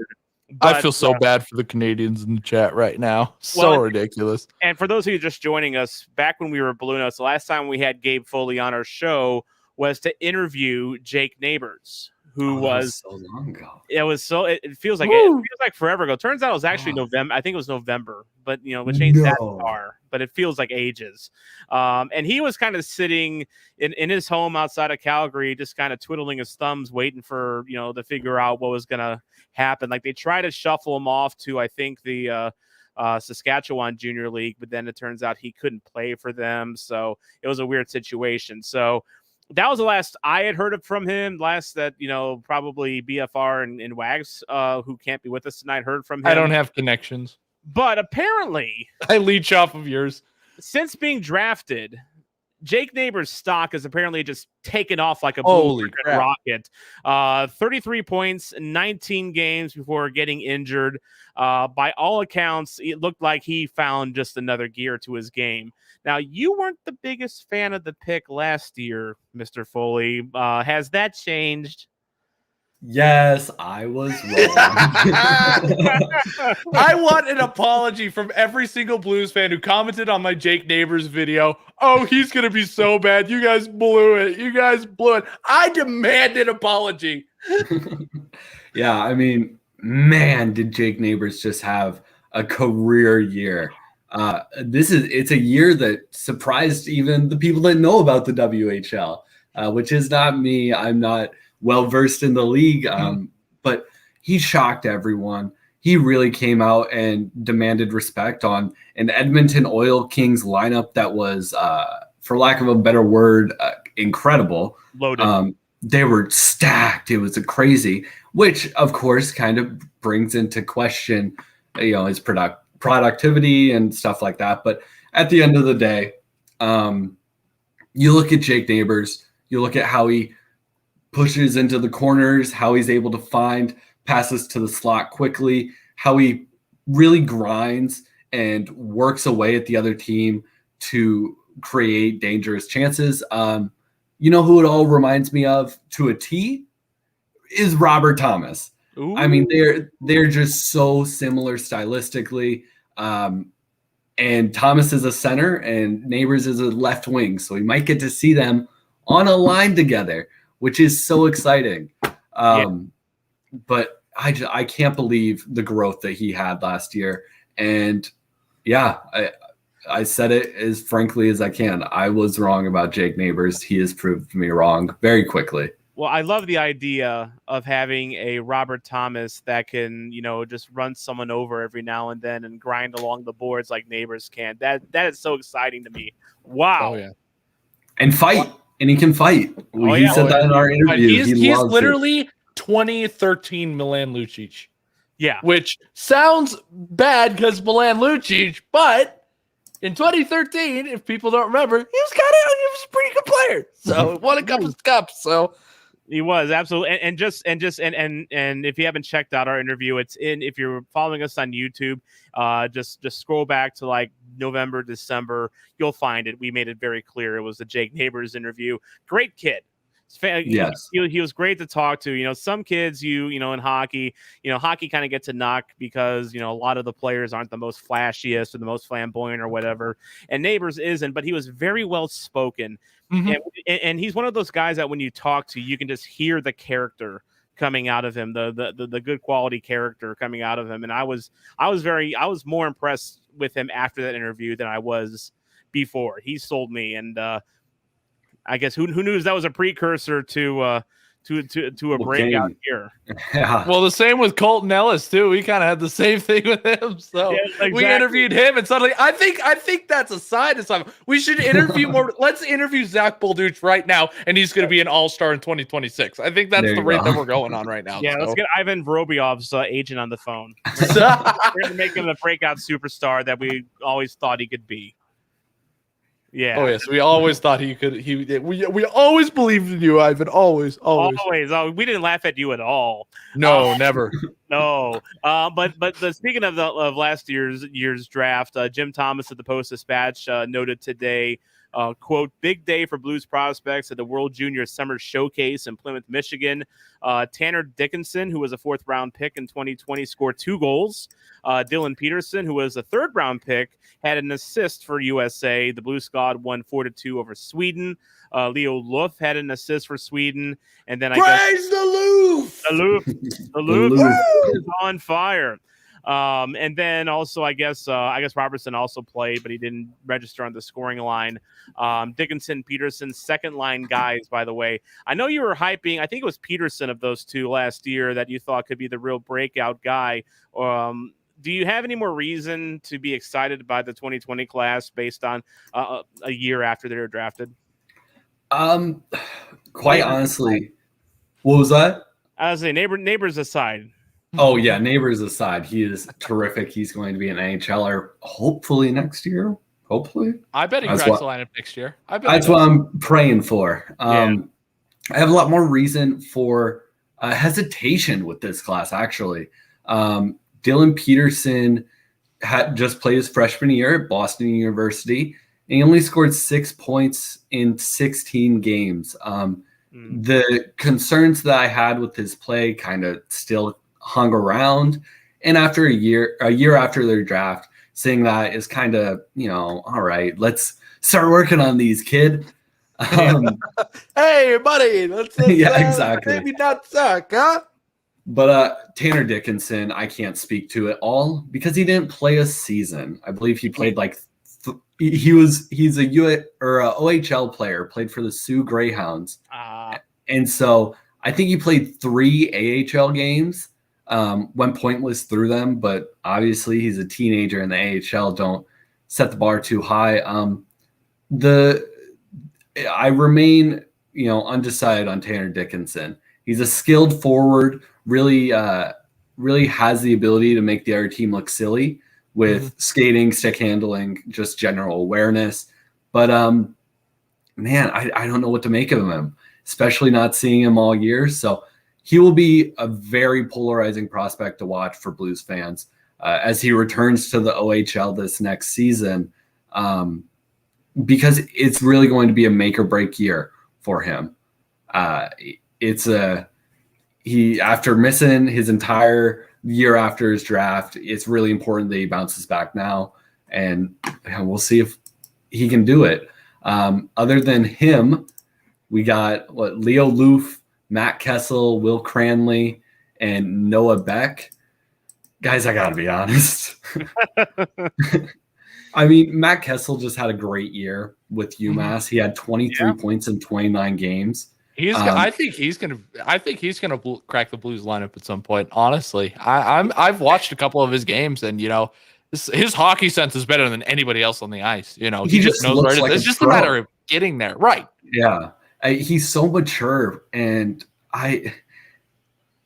But, I feel so bad for the Canadians in the chat right now. Ridiculous. And for those of you just joining us, back when we were Blue Notes, the last time we had Gabe Foley on our show was to interview Jake Neighbors, who was so long ago. It feels like forever ago. Turns out it was actually November. I think it was November, but which ain't that far, but it feels like ages. And he was kind of sitting in his home outside of Calgary, just kind of twiddling his thumbs, waiting for to figure out what was gonna happen. Like they tried to shuffle him off to, I think, the Saskatchewan Junior League, but then it turns out he couldn't play for them, so it was a weird situation. So that was the last I had heard from him. Last that probably BFR and Wags, who can't be with us tonight, heard from him. I don't have connections, but apparently I leech off of yours. Since being drafted, Jake Neighbors' stock is apparently just taken off like a rocket. 33 points, 19 games before getting injured. By all accounts, it looked like he found just another gear to his game. Now, you weren't the biggest fan of the pick last year, Mr. Foley. Has that changed? Yes, I was wrong. I want an apology from every single Blues fan who commented on my Jake Neighbors video. Oh, he's going to be so bad. You guys blew it. I demand an apology. Yeah, I mean, man, did Jake Neighbors just have a career year. It's a year that surprised even the people that know about the WHL, which is not me. I'm not well-versed in the league, but he shocked everyone. He really came out and demanded respect on an Edmonton Oil Kings lineup that was, for lack of a better word, incredible. Loaded. They were stacked. It was crazy, which, of course, kind of brings into question, his productivity and stuff like that. But at the end of the day, you look at Jake Neighbors, you look at how he pushes into the corners, how he's able to find passes to the slot quickly, how he really grinds and works away at the other team to create dangerous chances. Who it all reminds me of to a T is Robert Thomas. Ooh. I mean, they're just so similar stylistically. And Thomas is a center and Neighbors is a left wing. So we might get to see them on a line together, which is so exciting. But I can't believe the growth that he had last year. And yeah, I said it as frankly as I can. I was wrong about Jake Neighbors. He has proved me wrong very quickly. Well, I love the idea of having a Robert Thomas that can, just run someone over every now and then and grind along the boards like Neighbors can. That is so exciting to me. Wow. Oh, yeah. And fight. And he can fight. He said that in our interview. He's literally 2013 Milan Lucic. Yeah. Which sounds bad because Milan Lucic, but in 2013, if people don't remember, he was a pretty good player. So won a couple of cups. So he was absolutely, and if you haven't checked out our interview, it's in. If you're following us on YouTube, just scroll back to like November, December, you'll find it. We made it very clear. It was the Jake Neighbors interview. Great kid. Yes, he was great to talk to. Some kids, in hockey, hockey kind of gets a knock because a lot of the players aren't the most flashiest or the most flamboyant or whatever. And Neighbors isn't, but he was very well spoken. Mm-hmm. And he's one of those guys that when you talk to, you can just hear the character coming out of him, the good quality character coming out of him. And I was more impressed with him after that interview than I was before. He sold me, and I guess who knew that was a precursor to a breakout year. Yeah. Well, the same with Colton Ellis too. We kind of had the same thing with him. So exactly. We interviewed him, and suddenly I think that's a sign of something. We should interview more. Let's interview Zach Bolduc right now, and he's going to be an all-star in 2026. I think that's the rate that we're going on right now. Yeah, let's get Ivan Vorobyov's agent on the phone. We're going to make him the breakout superstar that we always thought he could be. Yeah. Oh yes, we always thought he could. We always believed in you, Ivan. Always. Oh, we didn't laugh at you at all. No, never. No. But speaking of last year's draft, Jim Thomas at the Post-Dispatch noted today, quote, "Big day for Blues prospects at the World Junior Summer Showcase in Plymouth, Michigan. Tanner Dickinson, who was a 4th-round pick in 2020, scored 2 goals. Dylan Peterson, who was a 3rd-round pick, had an assist for USA. The Blue Squad won 4-2 over Sweden. Leo Loof had an assist for Sweden. And then the Loof! The Loof is on fire. And then also, I guess Robertson also played, but he didn't register on the scoring line. Dickinson, Peterson, 2nd-line guys, by the way. I know you were hyping, I think it was Peterson of those 2 last year that you thought could be the real breakout guy. Do you have any more reason to be excited by the 2020 class based on a year after they were drafted? Quite honestly, what was that? I was saying, neighbors aside. Oh yeah, Neighbors aside, he is terrific. He's going to be an NHLer hopefully next year. Hopefully, I bet he cracks the lineup next year. That's what I'm praying for. I have a lot more reason for hesitation with this class. Actually, Dylan Peterson had just played his freshman year at Boston University, and he only scored 6 points in 16 games. The concerns that I had with his play kind of still hung around, and after a year after their draft, saying that is kind of, all right, let's start working on these, kid. Hey buddy, let's exactly, maybe not suck, huh? But Tanner Dickinson, I can't speak to at all because he didn't play a season. I believe he played he's a OHL player, played for the Sioux Greyhounds, and so I think he played 3 AHL games. Went pointless through them, but obviously he's a teenager in the AHL. Don't set the bar too high. I remain, undecided on Tanner Dickinson. He's a skilled forward, really has the ability to make the other team look silly with skating, stick handling, just general awareness. But man, I don't know what to make of him, especially not seeing him all year. So he will be a very polarizing prospect to watch for Blues fans as he returns to the OHL this next season, because it's really going to be a make or break year for him. After missing his entire year after his draft, it's really important that he bounces back now, and we'll see if he can do it. Other than him, we got Leo Loof, Matt Kessel, Will Cranley, and Noah Beck. Guys, I gotta be honest. I mean, Matt Kessel just had a great year with UMass. He had 23 points in 29 games. I think he's gonna crack the Blues lineup at some point. Honestly, I've watched a couple of his games, and his hockey sense is better than anybody else on the ice. He just knows where it is. It's just a matter of getting there, right? Yeah. He's so mature, and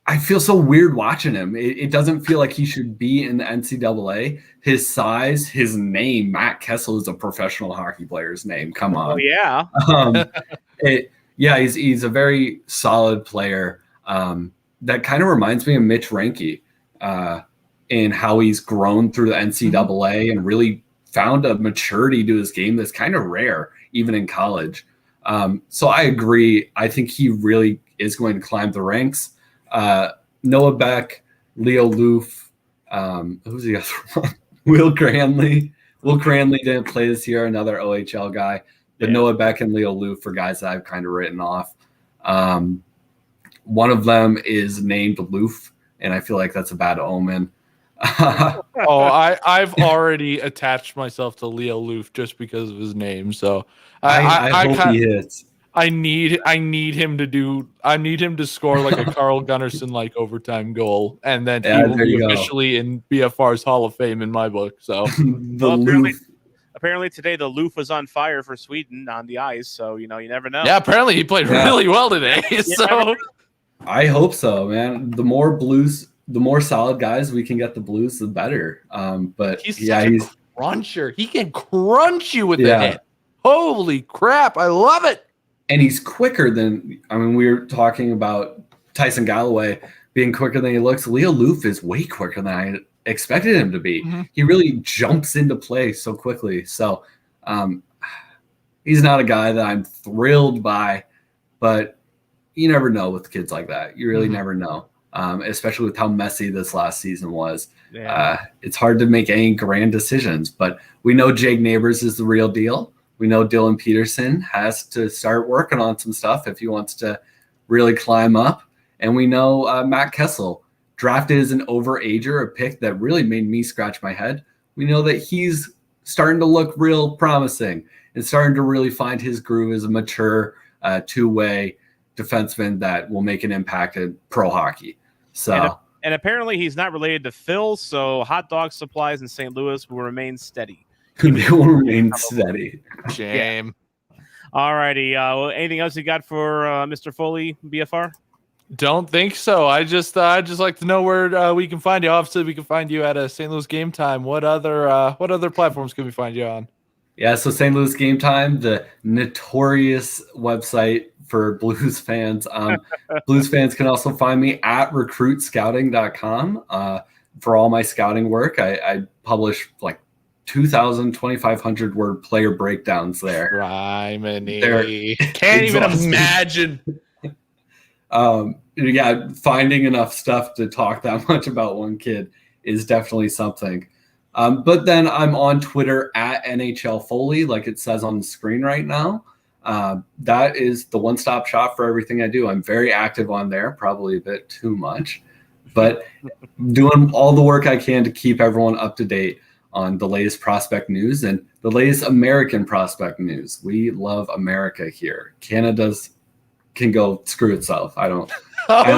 I feel so weird watching him. It doesn't feel like he should be in the NCAA. His size, his name, Matt Kessel is a professional hockey player's name. Come on. Oh, yeah. He's a very solid player. That kind of reminds me of Mitch Reinke in how he's grown through the NCAA and really found a maturity to his game that's kind of rare, even in college. So I agree. I think he really is going to climb the ranks. Noah Beck, Leo Loof, who's the other one? Will Cranley. Will Cranley didn't play this year, another OHL guy. But Noah Beck and Leo Loof are guys that I've kind of written off. One of them is named Loof, and I feel like that's a bad omen. I've already attached myself to Leo Loof just because of his name. So I hope he hits. I need him to score like a Carl Gunnarsson like overtime goal, and then he will be officially in BFR's Hall of Fame in my book. So apparently today the Loof was on fire for Sweden on the ice, so you never know. Yeah, apparently he played really well today. So I hope so, man. The more solid guys we can get the Blues, the better. But he's a cruncher. He can crunch you with the hit. Holy crap! I love it. And he's quicker than, we were talking about Tyson Galloway being quicker than he looks. Leo Loof is way quicker than I expected him to be. Mm-hmm. He really jumps into play so quickly. So he's not a guy that I'm thrilled by, but you never know with kids like that. You really never know, especially with how messy this last season was. Yeah. It's hard to make any grand decisions, but we know Jake Neighbors is the real deal. We know Dylan Peterson has to start working on some stuff if he wants to really climb up. And we know Matt Kessel, drafted as an overager, a pick that really made me scratch my head. We know that he's starting to look real promising and starting to really find his groove as a mature two-way defenseman that will make an impact in pro hockey. So, and apparently he's not related to Phil, so hot dog supplies in St. Louis will remain steady. They will remain steady. Shame. Yeah. All righty. Anything else you got for Mr. Foley, BFR? Don't think so. I just like to know where we can find you. Obviously, we can find you at St. Louis Game Time. What other platforms can we find you on? Yeah, so St. Louis Game Time, the notorious website for Blues fans. Blues fans can also find me at recruitscouting.com for all my scouting work. I publish like 2,500 word player breakdowns there. Criminy. Can't even imagine. Finding enough stuff to talk that much about one kid is definitely something. But then I'm on Twitter at NHL Foley, like it says on the screen right now. That is the one-stop shop for everything I do. I'm very active on there, probably a bit too much, but doing all the work I can to keep everyone up to date on the latest prospect news and the latest American prospect news. We love America here. Canada can go screw itself. I don't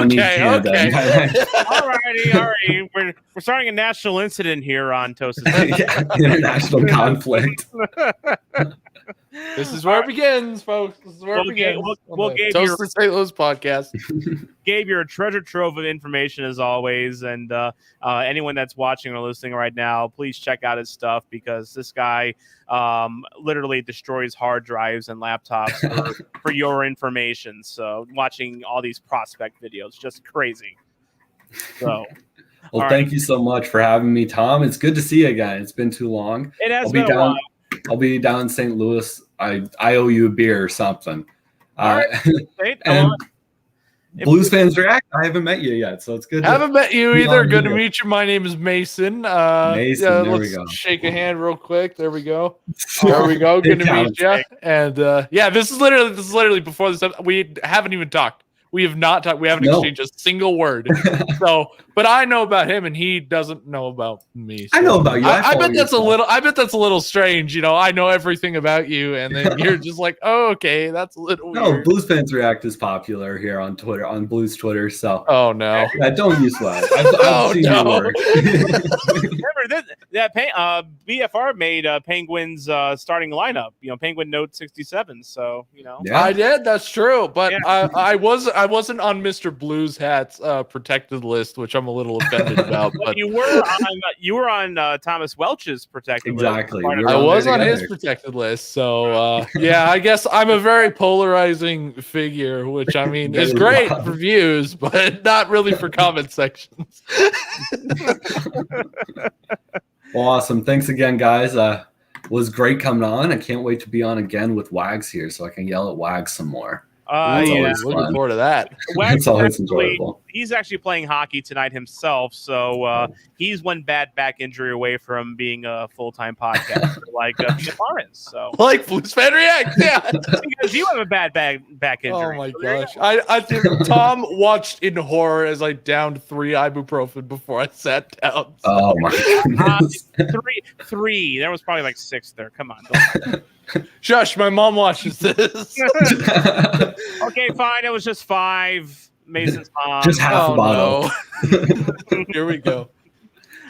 need Canada. Okay. All righty. We're starting a national incident here on Toast. International conflict. This is where it begins, folks. This is where it begins. Gabe, Toast the St. Louis podcast. Gabe, you're a treasure trove of information as always. And anyone that's watching or listening right now, please check out his stuff because this guy literally destroys hard drives and laptops for your information. So watching all these prospect videos, just crazy. So. Well, thank you so much for having me, Tom. It's good to see you again. It's been too long. It has been a while. I'll be down in St. Louis. I owe you a beer or something. And Blues fans react. I haven't met you yet, so it's good. I haven't met you either. Good to meet you. My name is Mason. Mason, there we go. Shake a hand real quick. There we go. There we go. Good to meet you. And this is literally before this. We haven't even talked. We have not talked. We haven't exchanged a single word. So but I know about him and he doesn't know about me. So I know about you. I bet that's a little strange. You know, I know everything about you, and then you're just like, oh, okay, that's a little weird. No, Blues Fans React is popular here on Twitter, on Blues Twitter. So oh no, don't use that. I've seen your work. Remember that BFR made Penguins starting lineup. You know, Penguin Note 67. So you know, yeah. I did. That's true, but I wasn't on Mr. Blues Hat's protected list, which I'm a little offended about. But you were on Thomas Welch's protected list. Exactly. I was on his protected list, so yeah, I guess I'm a very polarizing figure, which I mean is great for views, but not really for comment sections. Well, awesome. Thanks again, guys. Was great coming on. I can't wait to be on again with Wags here, so I can yell at Wags some more. Looking forward to that. It's always enjoyable. He's actually playing hockey tonight himself, so he's one bad back injury away from being a full-time podcaster like BFR is. So, like Blues Fan React, yeah. Because you have a bad back injury. Oh my gosh! I think Tom watched in horror as I downed 3 ibuprofen before I sat down. So. Oh my goodness. Three. There was probably like 6 there. Come on. Shush, my mom watches this. Okay, fine. It was just 5. Mason's mom. Just half a bottle. No. Here we go.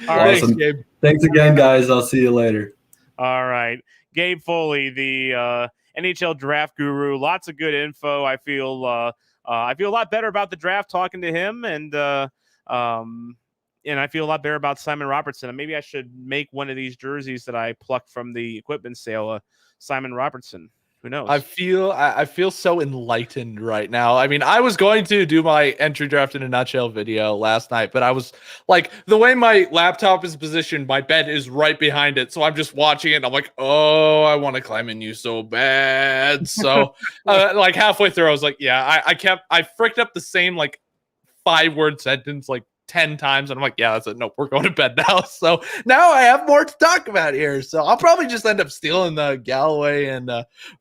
All right. Awesome. Thanks again, guys. I'll see you later. All right. Gabe Foley, the NHL draft guru. Lots of good info. I feel a lot better about the draft talking to him, and I feel a lot better about Simon Robertson. And maybe I should make one of these jerseys that I plucked from the equipment sale. Simon Robertson. Who knows? I feel so enlightened right now. I mean, I was going to do my entry draft in a nutshell video last night, but I was like, the way my laptop is positioned, my bed is right behind it. So I'm just watching it. And I'm like, oh, I want to climb in you so bad. So like halfway through, I was like, yeah, I fricked up the same like 5-word sentence like 10 times, and I'm like, yeah, that's it. Nope, we're going to bed now. So now I have more to talk about here. So I'll probably just end up stealing the Galloway and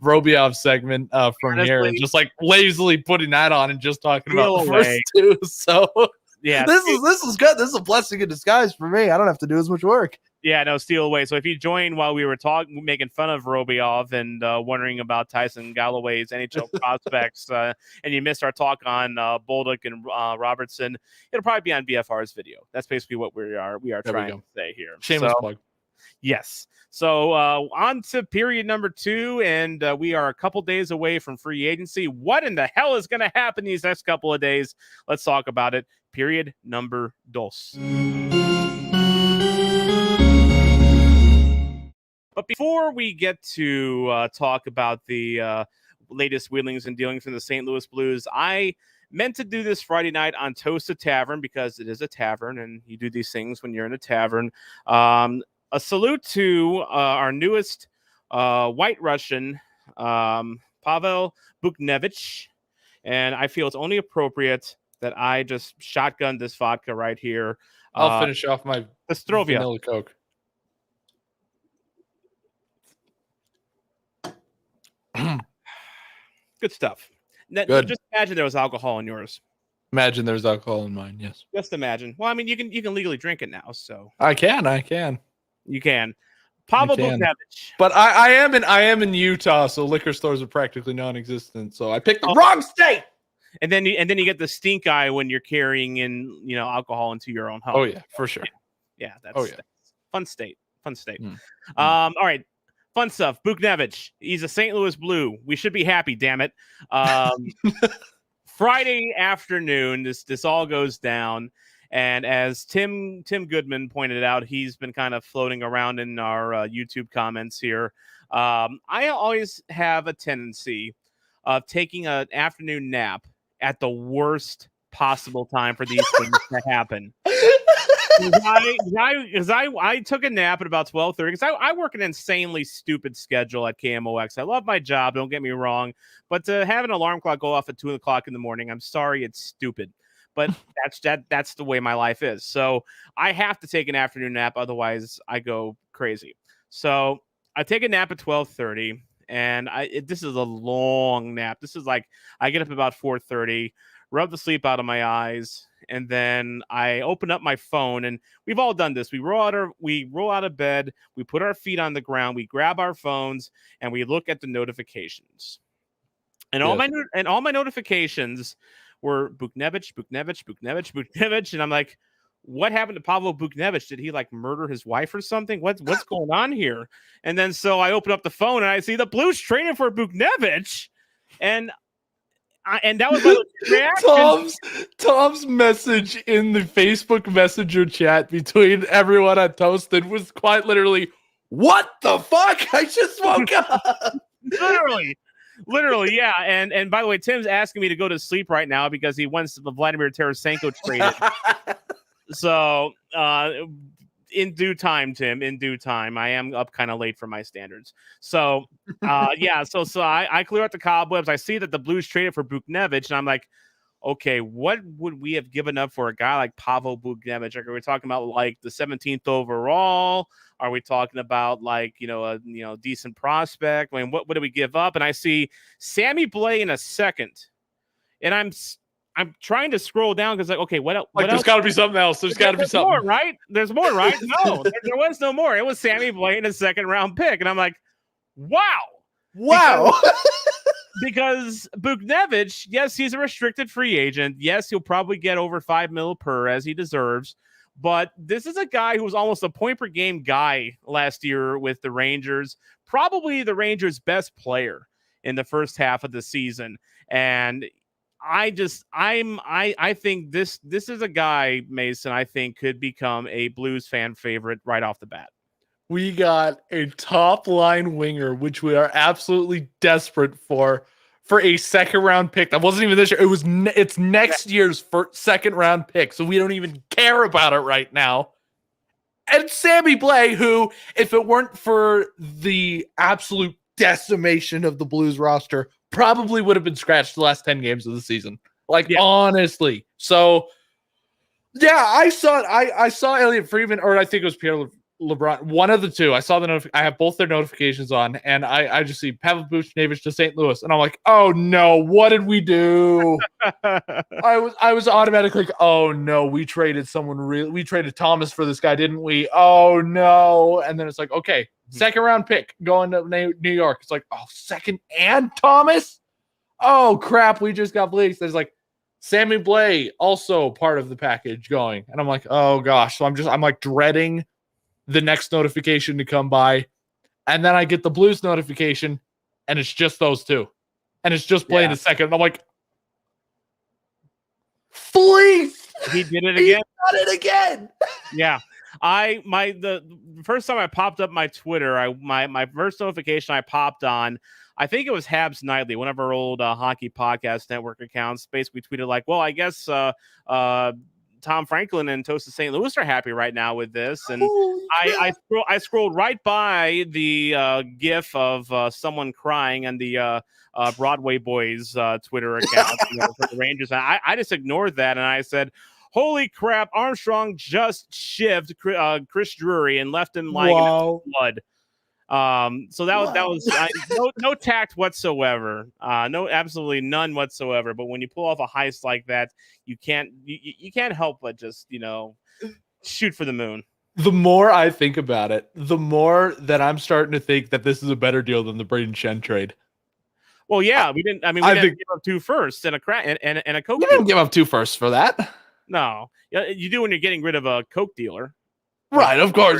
Robiov segment from here and just like lazily putting that on and just talking about the first 2. So yeah, this is good. This is a blessing in disguise for me. I don't have to do as much work. Yeah, no, steal away. So if you joined while we were making fun of Robiov and wondering about Tyson Galloway's NHL prospects, and you missed our talk on Bolduc and Robertson, it'll probably be on BFR's video. That's basically what we are trying to say here. Shameless plug. Yes. So on to period number 2, and we are a couple days away from free agency. What in the hell is going to happen these next couple of days? Let's talk about it. Period number 2. But before we get to talk about the latest wheelings and dealings from the St. Louis Blues, I meant to do this Friday night on Toast to Tavern because it is a tavern and you do these things when you're in a tavern. A salute to our newest White Russian, Pavel Buchnevich. And I feel it's only appropriate that I just shotgun this vodka right here. I'll finish off my Ostrovia. vanilla Coke. Good stuff. Good. Just imagine there was alcohol in yours. Imagine there's alcohol in mine. Yes. Just imagine. Well, I mean, you can legally drink it now, so I can. You can. Pavel Buchnevich. But I am in Utah, so liquor stores are practically non-existent. So I picked the wrong state. And then you get the stink eye when you're carrying in alcohol into your own home. Oh yeah, for sure. Yeah, that's fun state. Mm. All right. Fun stuff. Buchnevich. He's a St. Louis Blue. We should be happy, damn it. Friday afternoon, this all goes down. And as Tim Goodman pointed out, he's been kind of floating around in our YouTube comments here. I always have a tendency of taking an afternoon nap at the worst possible time for these things to happen. I took a nap at about 12:30 because I work an insanely stupid schedule at KMOX. I love my job, don't get me wrong, but to have an alarm clock go off at 2 o'clock in the morning, I'm sorry, it's stupid. But that's the way my life is. So I have to take an afternoon nap, otherwise I go crazy. So I take a nap at 12:30, and this is a long nap. This is like I get up about 4:30, rub the sleep out of my eyes, and then I open up my phone, and we've all done this. We roll out of bed, we put our feet on the ground, we grab our phones, and we look at the notifications. And all my notifications were Buchnevich, and I'm like, what happened to Pavel Buchnevich? Did he like murder his wife or something? What's going on here? And then so I open up the phone and I see the Blues traded for Buchnevich, and that was my reaction. Tom's message in the Facebook Messenger chat between everyone at Toasted was quite literally, "What the fuck? I just woke up." Literally, yeah. And by the way, Tim's asking me to go to sleep right now because he wants the Vladimir Tarasenko traded. So, in due time, Tim, in due time. I am up kind of late for my standards. So, yeah, so I clear out the cobwebs. I see that the Blues traded for Buchnevich, and I'm like, okay, what would we have given up for a guy like Pavel Buchnevich? Are we talking about like the 17th overall? Are we talking about like, a decent prospect? I mean, what did we give up? And I see Sammy Blais in a second, and I'm trying to scroll down because, like, okay, what else? There's got to be something else. There's got to be something more, right? There's more, right? No, there was no more. It was Sammy Blais in a second-round pick, and I'm like, wow. Because Buchnevich, yes, he's a restricted free agent. Yes, he'll probably get over $5 million per as he deserves. But this is a guy who was almost a point-per-game guy last year with the Rangers. Probably the Rangers' best player in the first half of the season, and I think this is a guy, Mason, I think could become a Blues fan favorite right off the bat. We got a top line winger, which we are absolutely desperate for a second round pick. That wasn't even this year. It's next year's second round pick. So we don't even care about it right now. And Sammy Blais, who, if it weren't for the absolute decimation of the Blues roster, probably would have been scratched the last 10 games of the season. Honestly. So, yeah, I saw Elliot Friedman, or I think it was Pierre LeBron, one of the two. I saw I have both their notifications on, and I just see Pavel Buchnevich to St. Louis, and I'm like, oh no, what did we do? I was automatically like, oh no, we traded we traded Thomas for this guy, didn't we? Oh no. And then it's like, okay, second round pick going to New York. It's like, oh, second and Thomas? Oh crap, we just got Blais. There's like Sammy Blais also part of the package going. And I'm like, oh gosh. So I'm like dreading the next notification to come by. And then I get the Blues notification, and it's just those two. And it's just playing a second. And I'm like, please. He did it again. He did it again. Yeah. The first time I popped up my Twitter, my first notification I popped on, I think it was Habs Nightly, one of our old hockey podcast network accounts, basically tweeted like, well, I guess Tom Franklin and Toast of St. Louis are happy right now with this. And I scrolled right by the gif of someone crying on the Broadway Boys Twitter account for the Rangers. And I just ignored that, and I said, holy crap, Armstrong just shivved Chris Drury and left him lying in blood. So that was no tact whatsoever. No, absolutely none whatsoever. But when you pull off a heist like that, you can't help but just, shoot for the moon. The more I think about it, the more that I'm starting to think that this is a better deal than the Braden Shen trade. Well, yeah, we didn't give up 2 firsts and a Coke. You didn't give up 2 firsts for that. No, you do when you're getting rid of a Coke dealer. Right. Of course.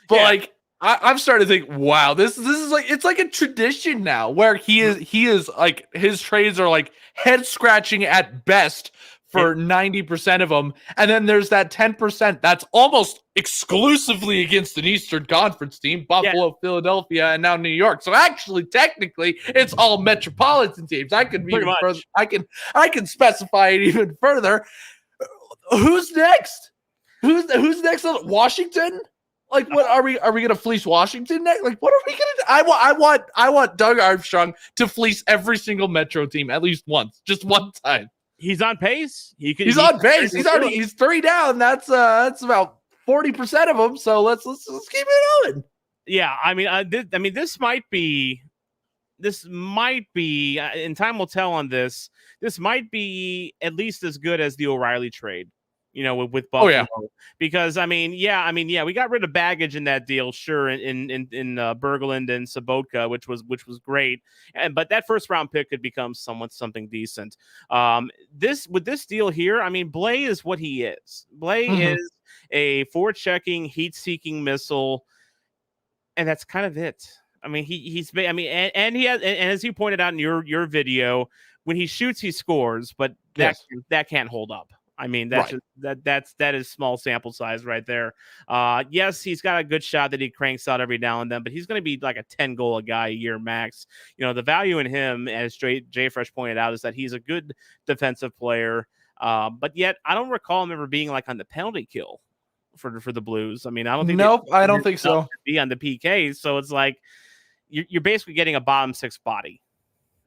But I'm starting to think, wow, this is like, it's like a tradition now where he is like, his trades are like head scratching at best for 90% of them. And then there's that 10% that's almost exclusively against an Eastern Conference team, Buffalo, Philadelphia, and now New York. So actually, technically, it's all metropolitan teams. I could be even further. I can specify it even further. Who's next? Who's next? Washington? Like, what are we going to fleece Washington next? Like, what are we going to do? I want Doug Armstrong to fleece every single Metro team at least once, just one time. He's on pace. He's on pace. He's 3 down. That's about 40% of them. So let's keep it going. Yeah, I mean, this might be this might be, and time will tell on this. This might be at least as good as the O'Reilly trade, with Buffalo. Because we got rid of baggage in that deal, sure, in Berglund and Sobotka, which was great, but that first round pick could become something decent. This deal here, Blay is what he is. Blay is a forechecking, heat-seeking missile, and that's kind of it. He has, and as you pointed out in your video, when he shoots, he scores, but that can't hold up. That is small sample size right there. Yes, he's got a good shot that he cranks out every now and then, but he's going to be like a 10-goal guy a year max. The value in him, as Jay Fresh pointed out, is that he's a good defensive player. But yet I don't recall him ever being like on the penalty kill for the Blues. I don't think. Nope, I don't think so. Be on the PK, so it's like you're basically getting a bottom six body,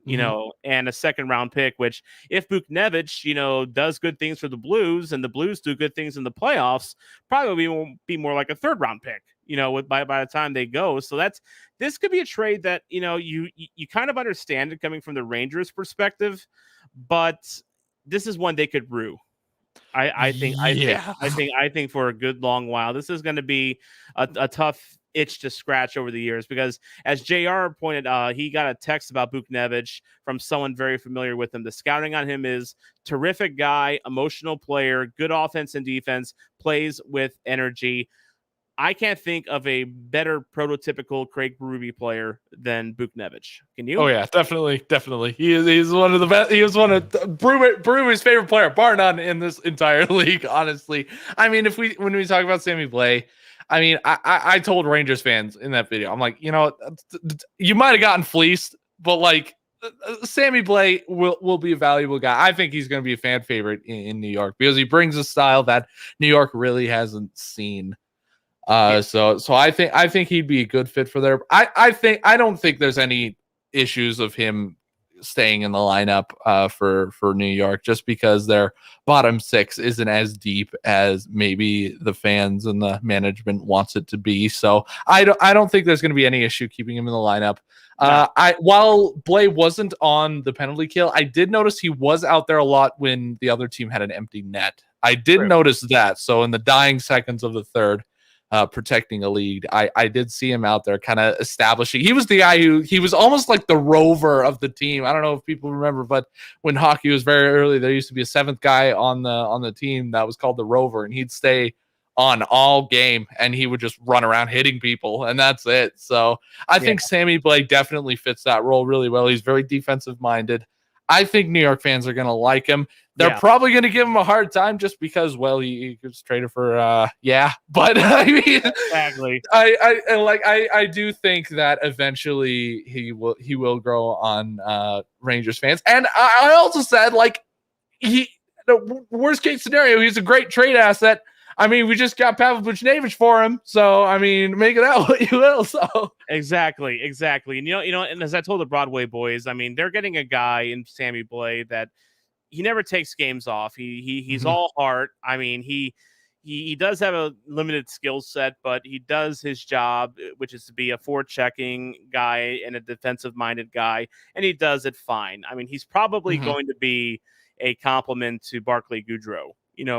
and a second round pick, which if Buchnevich, does good things for the Blues and the Blues do good things in the playoffs, probably won't be more like a third round pick, by the time they go. So this could be a trade that, you kind of understand it coming from the Rangers perspective, but this is one they could rue. I think for a good long while, this is going to be a tough itch to scratch over the years, because as JR pointed, he got a text about Buchnevich from someone very familiar with him. The scouting on him is terrific guy, emotional player, good offense and defense, plays with energy. I can't think of a better prototypical Craig Berube player than Buchnevich. Can you? Oh yeah, definitely. He's one of the best. He was one of Berube's favorite player, bar none, in this entire league. Honestly, when we talk about Sammy Blais, I told Rangers fans in that video, I'm like, you might have gotten fleeced, but like Sammy Blais will be a valuable guy. I think he's going to be a fan favorite in New York because he brings a style that New York really hasn't seen. So I think he'd be a good fit for there. I don't think there's any issues of him staying in the lineup for New York, just because their bottom six isn't as deep as maybe the fans and the management wants it to be. So I don't think there's going to be any issue keeping him in the lineup. While Blais wasn't on the penalty kill, I did notice he was out there a lot when the other team had an empty net. I did notice that. So in the dying seconds of the third, protecting a lead, I did see him out there kind of establishing. He was the guy he was almost like the rover of the team. I don't know if people remember, but when hockey was very early, there used to be a seventh guy on the team that was called the rover, and he'd stay on all game and he would just run around hitting people, and that's it. So I think Sammy Blais definitely fits that role really well. He's very defensive minded. I think New York fans are going to like him. They're probably going to give him a hard time just because, he was traded for, but exactly. I do think that eventually he will grow on Rangers fans. And I also said, the worst case scenario, he's a great trade asset. We just got Pavel Buchnevich for him. So, make it out what you will. So exactly. And, and as I told the Broadway boys, they're getting a guy in Sammy Blais that he never takes games off. He's all heart. He does have a limited skill set, but he does his job, which is to be a forechecking guy and a defensive minded guy. And he does it fine. He's probably going to be a compliment to Barclay Goodrow,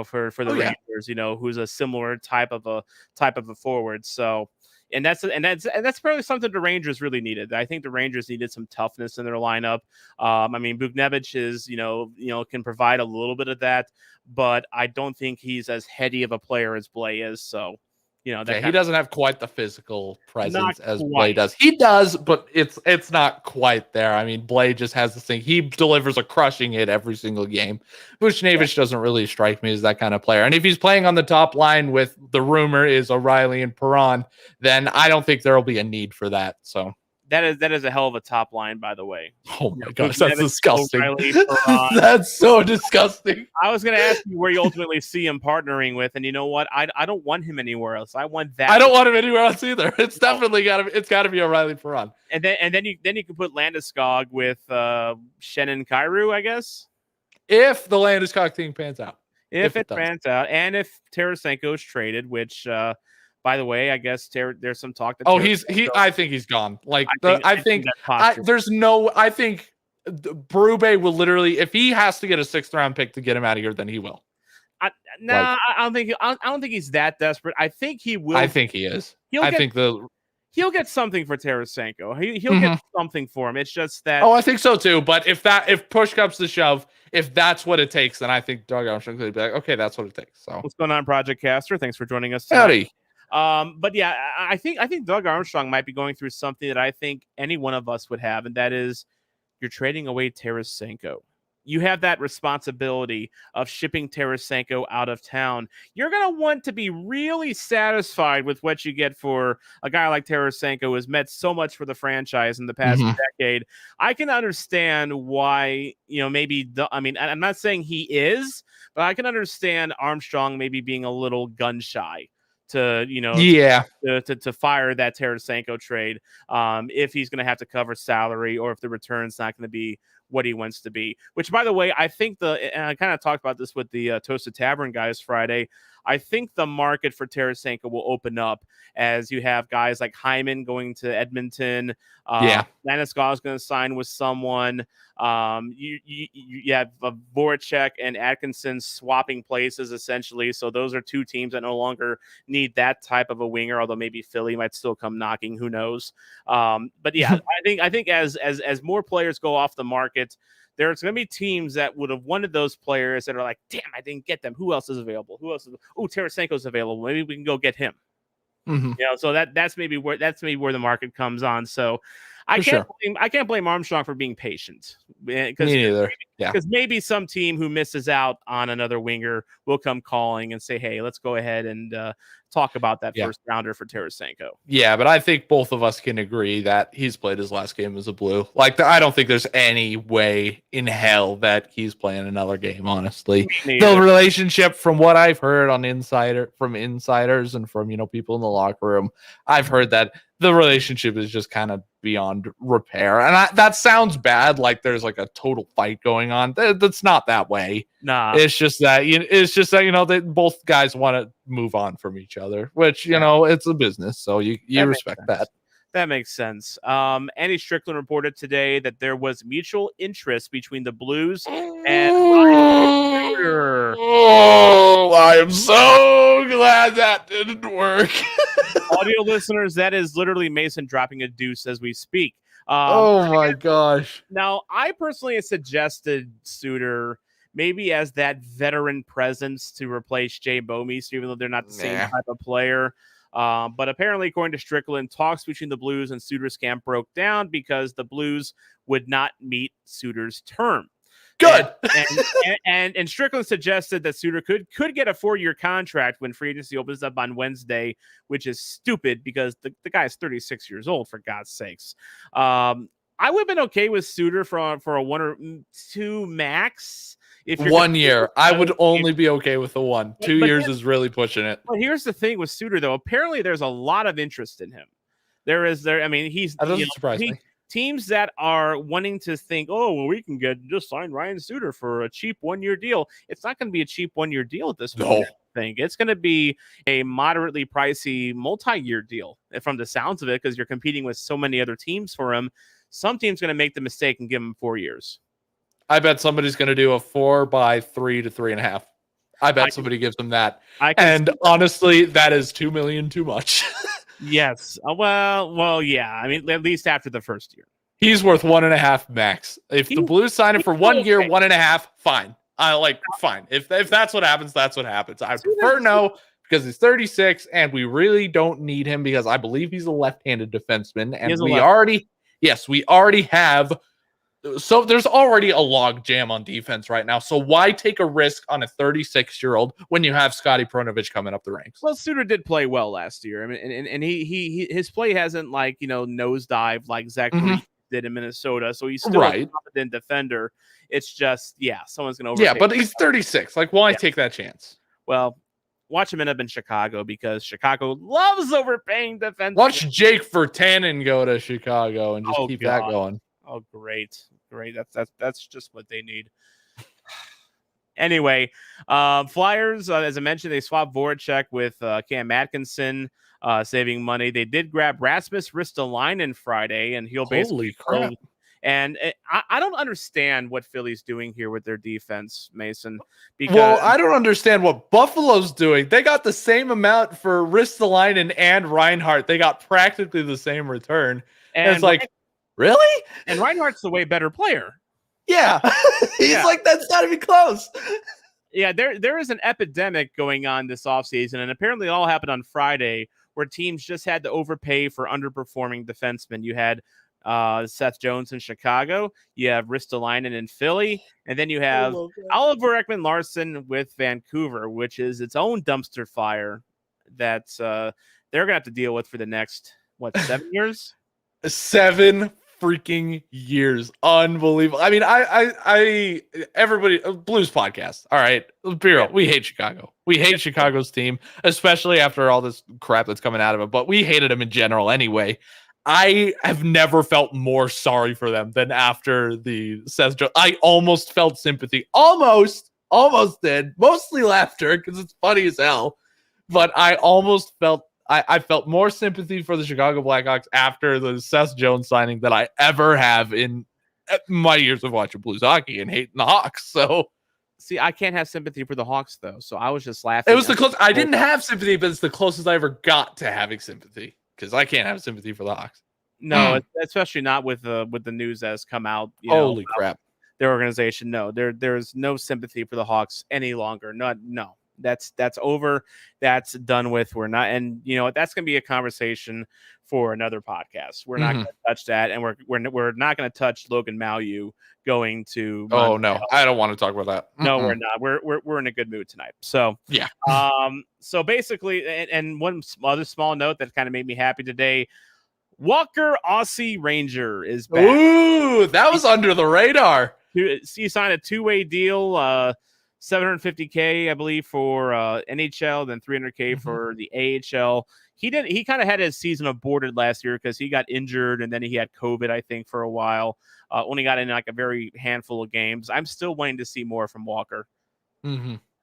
for the Rangers, who's a similar type of a forward. So, and that's probably something the Rangers really needed. I think the Rangers needed some toughness in their lineup. Buchnevich is, can provide a little bit of that, but I don't think he's as heady of a player as Blais is. So, he doesn't have quite the physical presence as Blais does. He does, but it's not quite there. Blais just has this thing. He delivers a crushing hit every single game. Buchnevich doesn't really strike me as that kind of player. And if he's playing on the top line with the rumor is O'Reilly and Perron, then I don't think there will be a need for that. So that is a hell of a top line, by the way. Oh my gosh, that's disgusting. That's so disgusting. I was going to ask you where you ultimately see him partnering with, and you know what? I don't want him anywhere else. I want that. I don't want him anywhere else either. It's definitely got to be O'Reilly Perron. And then you can put Landeskog with Shannon Kyrou, I guess. If the Landeskog thing pans out. If it pans out, and if Tarasenko is traded, which By the way, I guess there's some talk that. I think he's gone. Like I think Berube will literally, if he has to get a 6th round pick to get him out of here, then he will. I don't think he's that desperate. I think he will. I think he is. He'll get something for Tarasenko. He'll get something for him. It's just that. Oh, I think so too. But if push comes to shove, if that's what it takes, then I think Doug Armstrong could be like, okay, that's what it takes. So what's going on, Project Caster? Thanks for joining us tonight. Howdy. But yeah, I think Doug Armstrong might be going through something that I think any one of us would have, and that is you're trading away Tarasenko. You have that responsibility of shipping Tarasenko out of town. You're going to want to be really satisfied with what you get for a guy like Tarasenko who has meant so much for the franchise in the past decade. I can understand why, maybe, I'm not saying he is, but I can understand Armstrong maybe being a little gun shy to fire that Tarasenko trade if he's going to have to cover salary or if the return's not going to be what he wants to be, which, by the way, I think and I kind of talked about this with the Toasted Tavern guys Friday. I think the market for Tarasenko will open up as you have guys like Hyman going to Edmonton. Landeskog is going to sign with someone. You have Voracek and Atkinson swapping places essentially. So those are two teams that no longer need that type of a winger, although maybe Philly might still come knocking. Who knows? But yeah, I think as more players go off the market, there's going to be teams that would have wanted those players that are like, damn, I didn't get them. Who else is available? Tarasenko's available. Maybe we can go get him. So that's maybe where the market comes on. So I can't blame Armstrong for being patient. Me neither. Because maybe some team who misses out on another winger will come calling and say, hey, let's go ahead and talk about that first rounder for Tarasenko. Yeah, but I think both of us can agree that he's played his last game as a Blue. Like, I don't think there's any way in hell that he's playing another game, honestly. The relationship, from what I've heard from insiders and from, people in the locker room, I've heard that the relationship is just kind of beyond repair. And that sounds bad, like there's like a total fight going on. That's not that way. Nah. It's just that that both guys want to move on from each other, which, it's a business. So you respect that. That makes sense. Andy Strickland reported today that there was mutual interest between the Blues and I am so glad that didn't work. Audio listeners, that is literally Mason dropping a deuce as we speak. Oh my gosh. Now, I personally have suggested Suter maybe as that veteran presence to replace Jay Bouwmeester, even though they're not the same type of player. But apparently, according to Strickland, talks between the Blues and Suter's camp broke down because the Blues would not meet Suter's term. Good. And Strickland suggested that Suter could get a 4-year contract when free agency opens up on Wednesday, which is stupid because the guy is 36 years old, for God's sakes. I would have been okay with Suter for a 1 or 2 max. If 1 year, I would only be okay with the 1. 2 years is really pushing it. But here's the thing with Suter, though. Apparently, there's a lot of interest in him. That doesn't surprise me. Teams that are wanting to think, oh, well, we can just sign Ryan Suter for a cheap 1-year deal. It's not going to be a cheap 1-year deal at this point. No. I think it's going to be a moderately pricey multi-year deal from the sounds of it, because you're competing with so many other teams for him. Some team's going to make the mistake and give him 4 years. I bet somebody's going to do a 4 by 3 to 3.5. I bet somebody gives them that. And honestly, that is $2 million too much. Yes. Well, yeah. I mean, at least after the first year. He's worth 1.5 max. If the Blues sign him for 1 year, 1.5, fine. Fine. If that's what happens, that's what happens. I prefer no, because he's 36 and we really don't need him because I believe he's a left-handed defenseman. And we already have. So there's already a log jam on defense right now. So why take a risk on a 36-year-old when you have Scotty Pronovich coming up the ranks? Well, Suter did play well last year. I mean, and his play hasn't nosedived like Zach did in Minnesota. So he's still a competent defender. It's just someone's gonna overpay. Yeah, but he's 36. Like, why take that chance? Well, watch him end up in Chicago because Chicago loves overpaying defense. Watch Jake Virtanen go to Chicago and just keep that going. Oh, great. That's just what they need. Anyway, Flyers, as I mentioned, they swapped Voracek with Cam Atkinson, saving money. They did grab Rasmus Ristolainen Friday, and he'll basically crap. And I don't understand what Philly's doing here with their defense, Mason. Well, I don't understand what Buffalo's doing. They got the same amount for Ristolainen and Reinhart. They got practically the same return. And it's like, really? And Reinhart's the way better player. Yeah. He's like, that's not even close. Yeah, there is an epidemic going on this offseason, and apparently it all happened on Friday, where teams just had to overpay for underperforming defensemen. You had Seth Jones in Chicago, you have Ristolainen in Philly, and then you have Oliver Ekman-Larsson with Vancouver, which is its own dumpster fire that they're gonna have to deal with for the next 7 years? 7 freaking years. Unbelievable. I mean, I everybody, Blues podcast. All right, be real. We hate Chicago. We hate Chicago's team, especially after all this crap that's coming out of it. But we hated them in general anyway. I have never felt more sorry for them than after the Seth Jones. I almost felt sympathy. Almost did. Mostly laughter because it's funny as hell. But I almost felt I felt more sympathy for the Chicago Blackhawks after the Seth Jones signing than I ever have in my years of watching Blues hockey and hating the Hawks. So, see, I can't have sympathy for the Hawks though. So I was just laughing. It was the close. I didn't have sympathy, but it's the closest I ever got to having sympathy. Because I can't have sympathy for the Hawks. No, especially not with the news that has come out. Holy crap! Their organization. No, there's no sympathy for the Hawks any longer. No, that's over. That's done with. We're not, and that's going to be a conversation for another podcast. We're not going to touch that, and we're not going to touch Logan Mailloux going to. Oh no, I don't want to talk about that. No, we're not. We're in a good mood tonight. So yeah. So basically, and one other small note that kind of made me happy today. Walker Aussie Ranger is back. Ooh, that was under the radar. He signed a 2-way deal, $750K, I believe, for NHL, then $300K for the AHL. He kind of had his season aborted last year because he got injured and then he had COVID, I think, for a while. Only got in like a very handful of games. I'm still waiting to see more from Walker.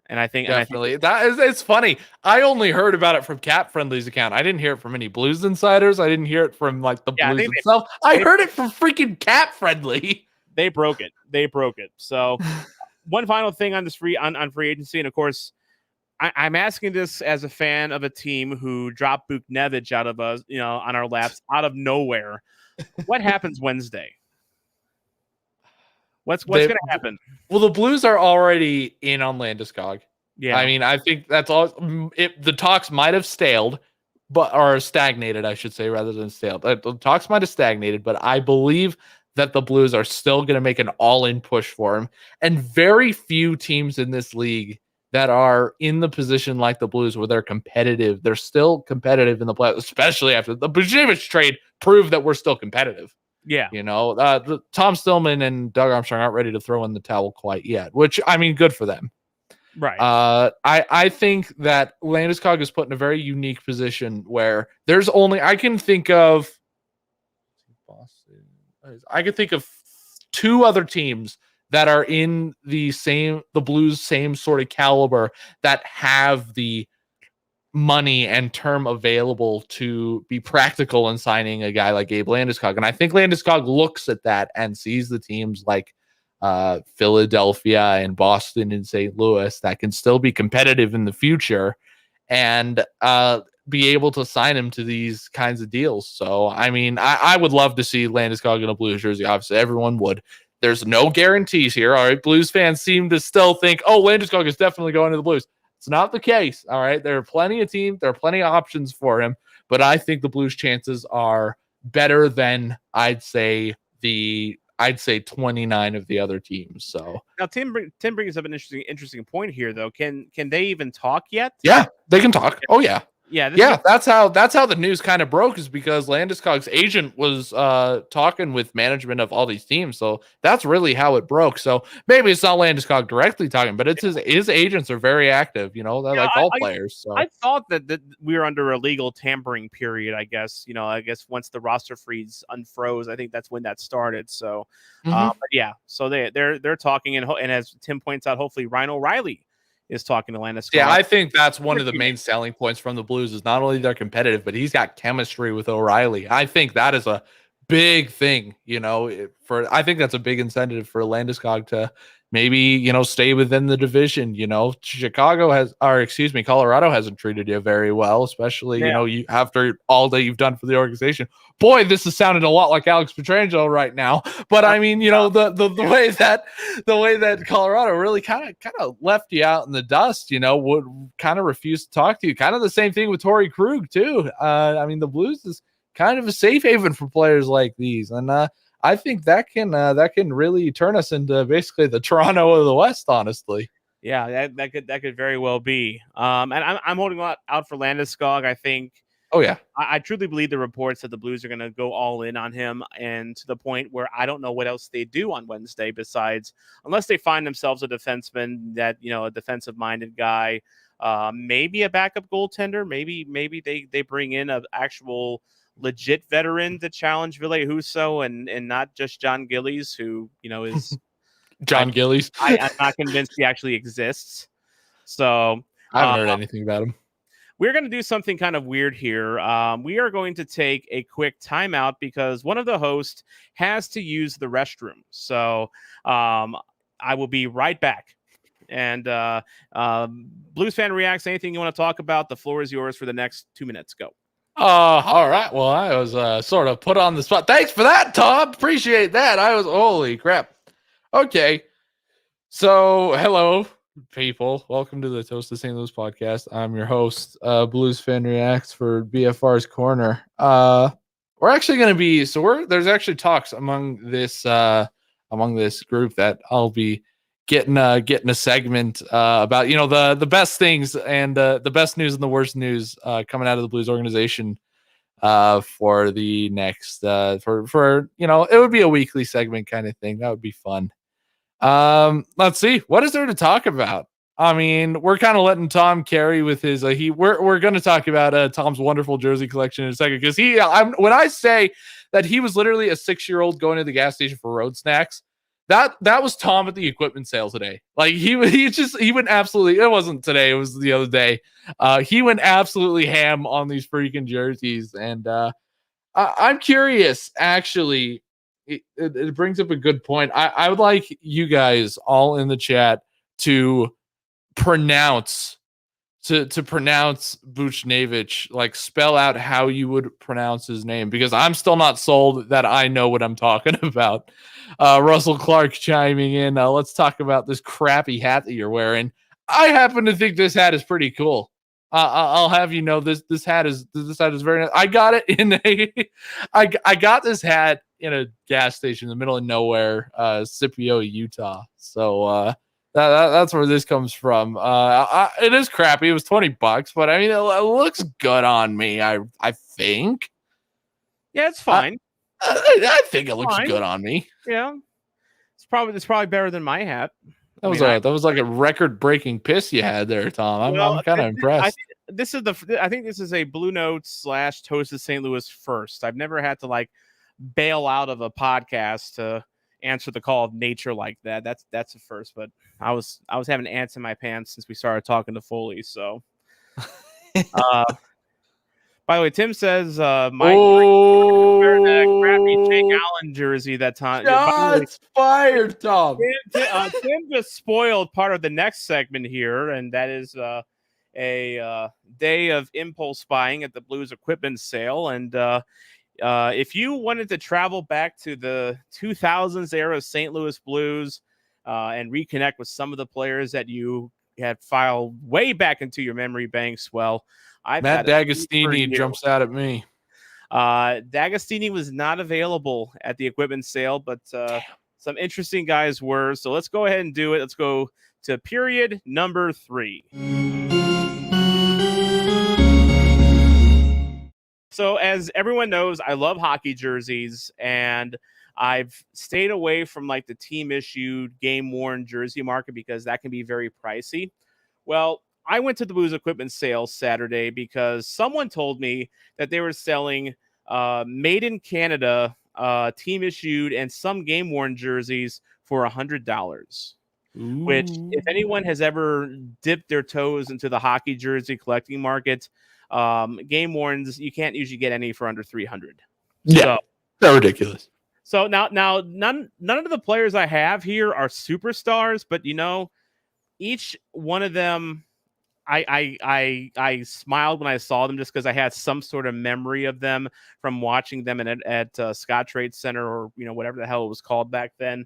And I think definitely it's funny. I only heard about it from Cap Friendly's account. I didn't hear it from any Blues insiders. I didn't hear it from like the Blues itself. I heard it from freaking Cap Friendly. They broke it. So one final thing on this free agency, and of course, I'm asking this as a fan of a team who dropped Buchnevich out of us, on our laps out of nowhere. What happens Wednesday? What's going to happen? Well, the Blues are already in on Landeskog. Yeah, I mean, I think that's all. The talks might have stalled, or stagnated, I should say, rather than stalled. The talks might have stagnated, but I believe that the Blues are still going to make an all-in push for him. And very few teams in this league that are in the position like the Blues where they're competitive. They're still competitive in the playoffs, especially after the Buchnevich trade proved that we're still competitive. Yeah. The Tom Stillman and Doug Armstrong aren't ready to throw in the towel quite yet, which, I mean, good for them. Right. I think that Landeskog is put in a very unique position where there's only, I can think of 2 other teams that are in the Blues same sort of caliber that have the money and term available to be practical in signing a guy like Gabe Landeskog. And I think Landeskog looks at that and sees the teams like Philadelphia and Boston and St. Louis that can still be competitive in the future and be able to sign him to these kinds of deals. So, I mean, I would love to see Landeskog in a Blues jersey. Obviously, everyone would. There's no guarantees here. All right, Blues fans seem to still think, Landeskog is definitely going to the Blues. It's not the case. All right. There are plenty of teams. There are plenty of options for him, but I think the Blues chances are better than I'd say 29 of the other teams. So now Tim brings up an interesting point here though. Can they even talk yet? Yeah, they can talk. Oh yeah. That's how the news kind of broke, is because Landeskog's agent was talking with management of all these teams. So that's really how it broke. So maybe it's not Landeskog directly talking, but it's his agents are very active, like all players. So I thought that we were under a legal tampering period, I guess. I guess once the roster freeze unfroze, I think that's when that started. So but yeah, so they're talking, and as Tim points out, hopefully Ryan O'Reilly is talking to Landeskog. Yeah, I think that's one of the main selling points from the Blues, is not only they're competitive, but he's got chemistry with O'Reilly. I think that is a big thing, I think that's a big incentive for Landeskog to maybe, stay within the division. Colorado hasn't treated you very well, especially, you after all that you've done for the organization. Boy, this is sounding a lot like Alex Pietrangelo right now. But I mean, the way that Colorado really kind of left you out in the dust, would kind of refuse to talk to you. Kind of the same thing with Torrey Krug too. I mean, the Blues is kind of a safe haven for players like these, and I think that can really turn us into basically the Toronto of the West, honestly. Yeah, that could very well be. And I'm holding out for Landeskog. I think. Oh yeah, I truly believe the reports that the Blues are going to go all in on him, and to the point where I don't know what else they do on Wednesday besides, unless they find themselves a defenseman that a defensive-minded guy, maybe a backup goaltender, maybe they bring in an actual legit veteran to challenge Ville Husso and not just John Gillies, who is John Gillies. I'm not convinced he actually exists. So I haven't heard anything about him. We're going to do something kind of weird here. We are going to take a quick timeout because one of the hosts has to use the restroom. So I will be right back. And Blues Fan Reacts, anything you want to talk about, the floor is yours for the next 2 minutes. Go. All right. Well, I was sort of put on the spot. Thanks for that, Tom. Appreciate that. Holy crap. Okay. So, hello, people. Welcome to the Toast of St. Louis podcast. I'm your host, Blues Fan Reacts for BFR's Corner. We're actually going to be, there's actually talks among this group that I'll be getting a segment about, the best things and the best news and the worst news coming out of the Blues organization for the next for it would be a weekly segment kind of thing. That would be fun. Let's see, what is there to talk about? I mean, we're kind of letting Tom carry with his we're going to talk about Tom's wonderful jersey collection in a second, because when I say that he was literally a 6-year-old going to the gas station for road snacks, that was Tom at the equipment sale today. Like he went absolutely, it wasn't today, it was the other day. He went absolutely ham on these freaking jerseys. And I'm curious, actually, it brings up a good point. I would like you guys all in the chat to pronounce Buchnevich, like spell out how you would pronounce his name, because I'm still not sold that I know what I'm talking about. Russell Clark chiming in. Let's talk about this crappy hat that you're wearing. I happen to think this hat is pretty cool. I'll have you know, this hat is very nice. I got it in I got this hat in a gas station in the middle of nowhere, Scipio, Utah. So that's where this comes from. It is crappy. It was $20, but I mean, it looks good on me. I think. Yeah, it's fine. I think it looks good on me. Yeah, it's probably better than my hat. That was like a record-breaking piss you had there, Tom. I'm kind of impressed. I think this is a Blue Note / Toasted St. Louis first. I've never had to bail out of a podcast to answer the call of nature like that. That's a first. But I was having ants in my pants since we started talking to Foley. So, by the way, Tim says my crappy Jake Allen jersey that time. Shots fired, Tom. Tim just spoiled part of the next segment here, and that is a day of impulse buying at the Blues equipment sale. And if you wanted to travel back to the 2000s era St. Louis Blues and reconnect with some of the players that you had filed way back into your memory banks, well, Matt D'Agostini jumps out at me. D'Agostini was not available at the equipment sale, but some interesting guys were. So let's go ahead and do it. Let's go to period number 3. as everyone knows, I love hockey jerseys, and I've stayed away from like the team issued, game worn jersey market because that can be very pricey. Well, I went to the Blues equipment sale Saturday because someone told me that they were selling made in Canada, team issued, and some game worn jerseys for $100. Which, if anyone has ever dipped their toes into the hockey jersey collecting market, game warns, you can't usually get any for under $300. Yeah, so, they're ridiculous. So now none of the players I have here are superstars, but each one of them, I smiled when I saw them just because I had some sort of memory of them from watching them at Scott Trade Center, or whatever the hell it was called back then.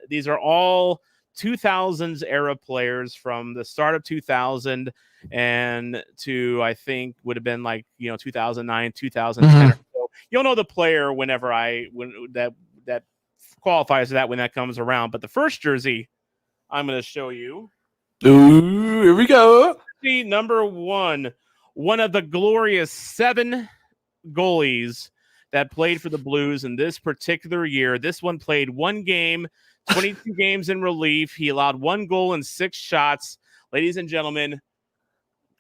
These are all 2000s era players from the start of 2000 and to, I think, would have been like 2009, 2010. So you'll know the player whenever that qualifies for that when that comes around. But the first jersey I'm going to show you. Ooh, here we go. Number one of the glorious 7 goalies that played for the Blues in this particular year. This one played 1 game, 22 games in relief. He allowed 1 goal and 6 shots. Ladies and gentlemen,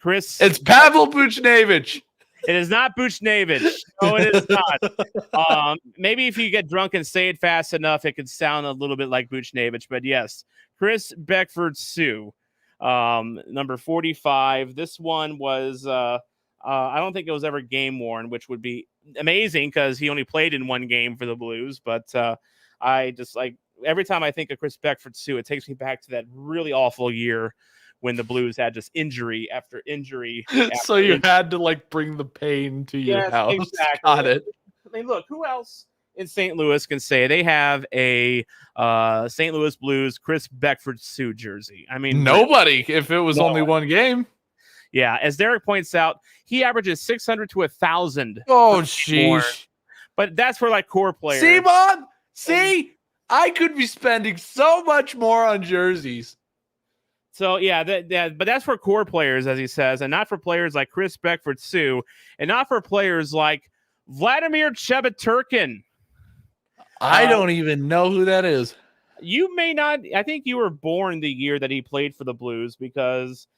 Chris. It's Pavel Buchnevich. It is not Buchnevich. No, it is not. Maybe if you get drunk and say it fast enough, it could sound a little bit like Buchnevich. But yes, Chris Beckford-Sue, number 45. This one was, I don't think it was ever game worn, which would be amazing because he only played in 1 game for the Blues. But I just like, every time I think of Chris Beckford-Sue, it takes me back to that really awful year when the Blues had just injury after injury. So you had to like bring the pain to your house. Exactly. Got it. I mean, look, who else in St. Louis can say they have a St. Louis Blues Chris Beckford-Sue jersey? I mean, nobody, if it was only 1 game. Yeah, as Derek points out, he averages 600 to 1,000. Oh, sheesh. But that's for like core players. See, Bob? See? I could be spending so much more on jerseys. So, yeah, but that's for core players, as he says, and not for players like Chris Beckford-Sue, and not for players like Vladimir Chebaturkin. I don't even know who that is. You may not. I think you were born the year that he played for the Blues, because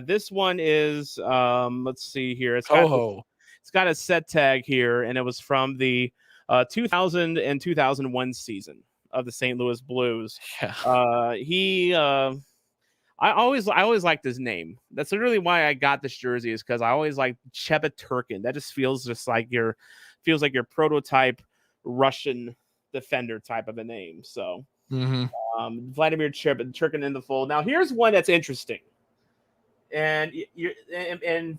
this one is, let's see here. It's got a set tag here, and it was from the 2000 and 2001 season of the St. Louis Blues. Yeah. I always liked his name. That's literally why I got this jersey, is because I always liked Chebaturkin. That just feels like your prototype Russian defender type of a name. So Vladimir Chebaturkin in the fold. Now here's one that's interesting. And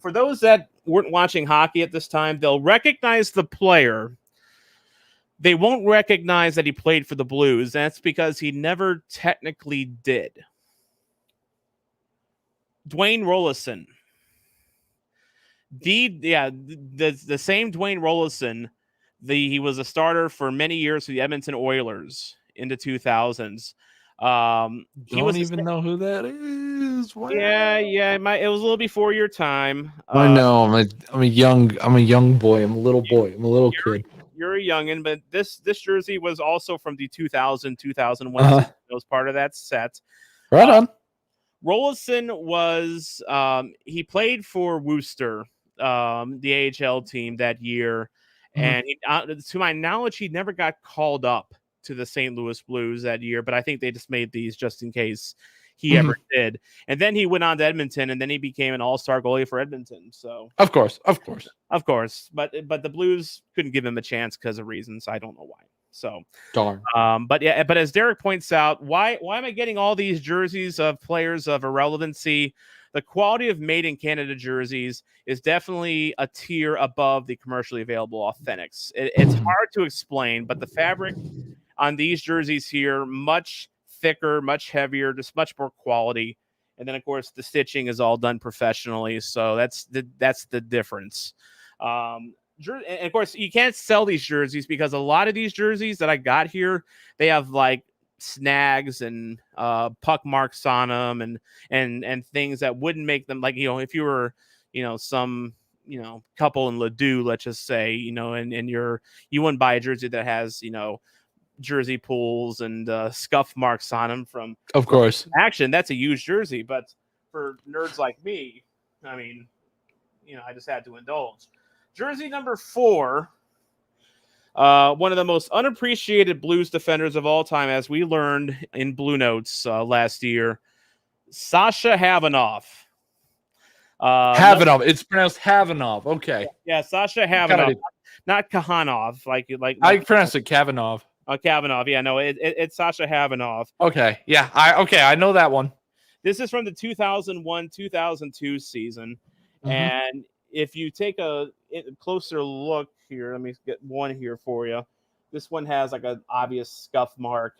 for those that weren't watching hockey at this time, they'll recognize the player. They won't recognize that he played for the Blues. That's because he never technically did. Dwayne Rollison. The same Dwayne Rollison. He was a starter for many years for the Edmonton Oilers in the 2000s. Don't even know who that is. Wow. Yeah. It was a little before your time. I know. I'm a young boy. I'm a little boy. I'm a little kid. You're a youngin', but this jersey was also from the 2000-2001 season. It was part of that set. Right on. Rollison was he played for Worcester, the AHL team that year, and to my knowledge, he never got called up to the St. Louis Blues that year. But I think they just made these just in case he ever did. And then he went on to Edmonton, and then he became an all-star goalie for Edmonton. So of course. But the Blues couldn't give him a chance because of reasons I don't know why. So darn. But as Derek points out, why am I getting all these jerseys of players of irrelevancy? The quality of made in Canada jerseys is definitely a tier above the commercially available authentics. It's hard to explain, but the fabric on these jerseys here, much thicker, much heavier, just much more quality. And then of course the stitching is all done professionally. So that's the difference. And of course, you can't sell these jerseys because a lot of these jerseys that I got here, they have like snags and puck marks on them and things that wouldn't make them, like, if you were, some couple in Ladue, let's just say, and you wouldn't buy a jersey that has, jersey pulls and scuff marks on them from, of course, action. That's a huge jersey. But for nerds like me, I mean, I just had to indulge. Jersey number 4, one of the most unappreciated Blues defenders of all time, as we learned in Blue Notes last year, Sasha Havanov. Havanov. It's pronounced Havanov. Okay. Yeah, Sasha Havanov, not Kahanov. Like I pronounce it Kavanov. Kavanov. Yeah, no, it's Sasha Havanov. Okay. Yeah. I know that one. This is from the 2001-2002 season, and if you take a closer look here, let me get one here for you. This one has like an obvious scuff mark.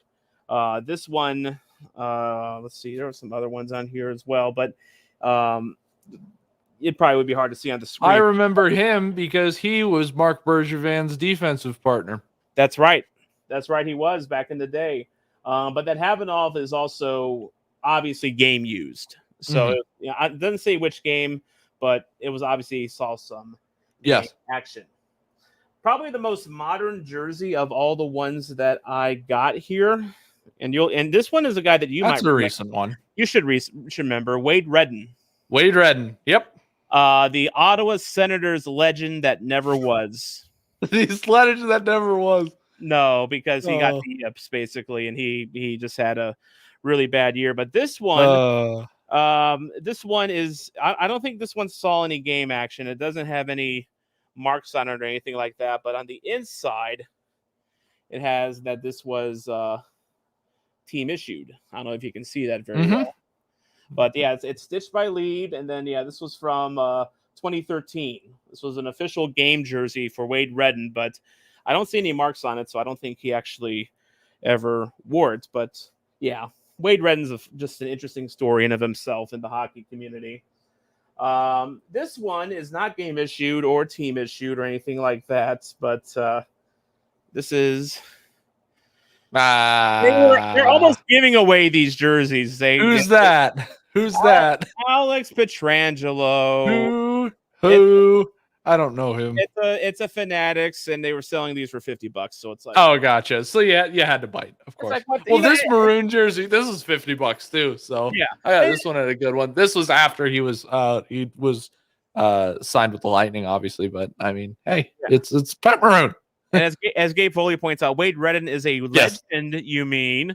This one, let's see, there are some other ones on here as well, but it probably would be hard to see on the screen. I remember him because he was Mark Bergevin's defensive partner. That's right. He was back in the day. But that Havanov is also obviously game used. So it doesn't say which game, but it was obviously he saw some action. Probably the most modern jersey of all the ones that I got here. And this one is a guy that you That's might a recent one. You should remember Wade Redden. Wade Redden. Yep. The Ottawa Senators legend that never was. The legend that never was. No, because he got the yips basically, and he just had a really bad year. But this one, is I don't think this one saw any game action. It doesn't have any marks on it or anything like that. But on the inside, it has that this was team issued. I don't know if you can see that very well. But yeah, it's stitched by Lead, and then this was from 2013. This was an official game jersey for Wade Redden, but I don't see any marks on it, so I don't think he actually ever wore it. But yeah, Wade Redden's just an interesting story in of himself in the hockey community. This one is not game issued or team issued or anything like that, but this is. They're almost giving away these jerseys. Who's that? Who's that? Alex Pietrangelo. Who? I don't know him. It's a Fanatics, and they were selling these for $50. So it's like, oh, gotcha. So yeah, you had to bite, of course. Well, this maroon jersey, this is $50 too. So yeah, I got this one at a good one. This was after he was signed with the Lightning, obviously. But I mean, hey, it's pet maroon. And as Gabe Foley points out, Wade Redden is a legend. You mean?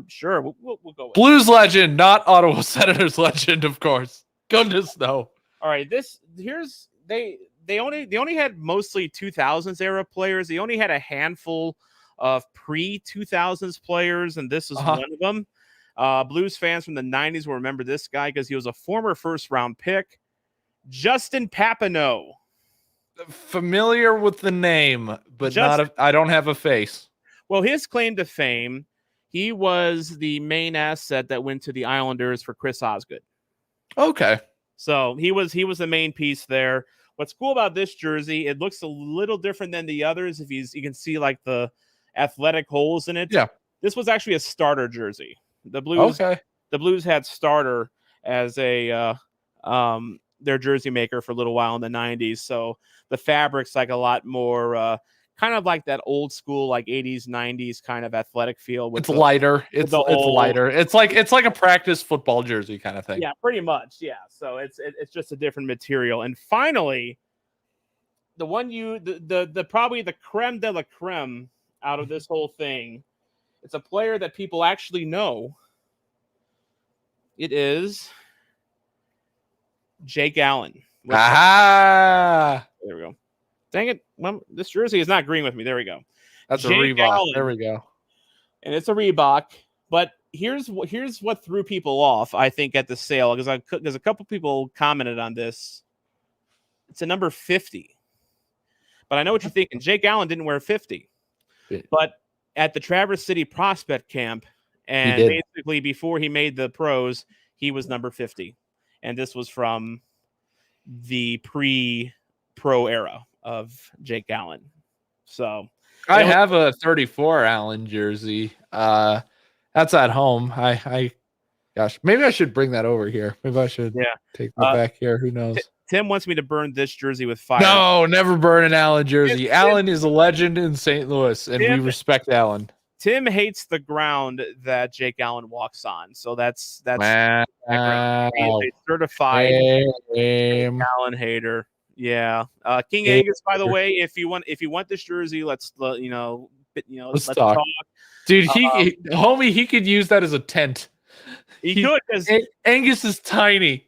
Sure, we'll go with Blues legend, not Ottawa Senators legend, of course. Goodness no. All right, they only had mostly 2000s era players. They only had a handful of pre-2000s players, and this is one of them. Blues fans from the 90s will remember this guy because he was a former first-round pick, Justin Papineau. Familiar with the name, but I don't have a face. Well, his claim to fame, he was the main asset that went to the Islanders for Chris Osgood. Okay. So he was the main piece there. What's cool about this jersey, it looks a little different than the others. You can see like the athletic holes in it. Yeah. This was actually a starter jersey. The Blues had starter as a their jersey maker for a little while in the 90s. So the fabric's like a lot more kind of like that old school, like 80s, 90s kind of athletic feel. It's lighter. It's lighter. It's like a practice football jersey kind of thing. Yeah, pretty much. Yeah. So it's just a different material. And finally, the one the probably the creme de la creme out of this whole thing, it's a player that people actually know. It is Jake Allen. Aha! There we go. Dang it. Well, this jersey is not agreeing with me. There we go. That's Jake a Reebok. Allen. There we go. And it's a Reebok. But here's what threw people off, I think, at the sale, because a couple people commented on this. It's a number 50. But I know what you're thinking. Jake Allen didn't wear 50. Yeah. But at the Traverse City Prospect Camp, and basically before he made the pros, he was number 50. And this was from the pre-pro era of Jake Allen. So I have a 34 Allen jersey. That's at home. Gosh, maybe I should bring that over here. Maybe I should take that back here. Who knows? Tim wants me to burn this jersey with fire. No, never burn an Allen jersey. Allen is a legend in St. Louis, and we respect Allen. Tim hates the ground that Jake Allen walks on, so that's wow. He's a certified Jake Allen hater. Yeah, King Angus. By the way, if you want this jersey, let's talk. Dude, he could use that as a tent. He could, because Angus is tiny.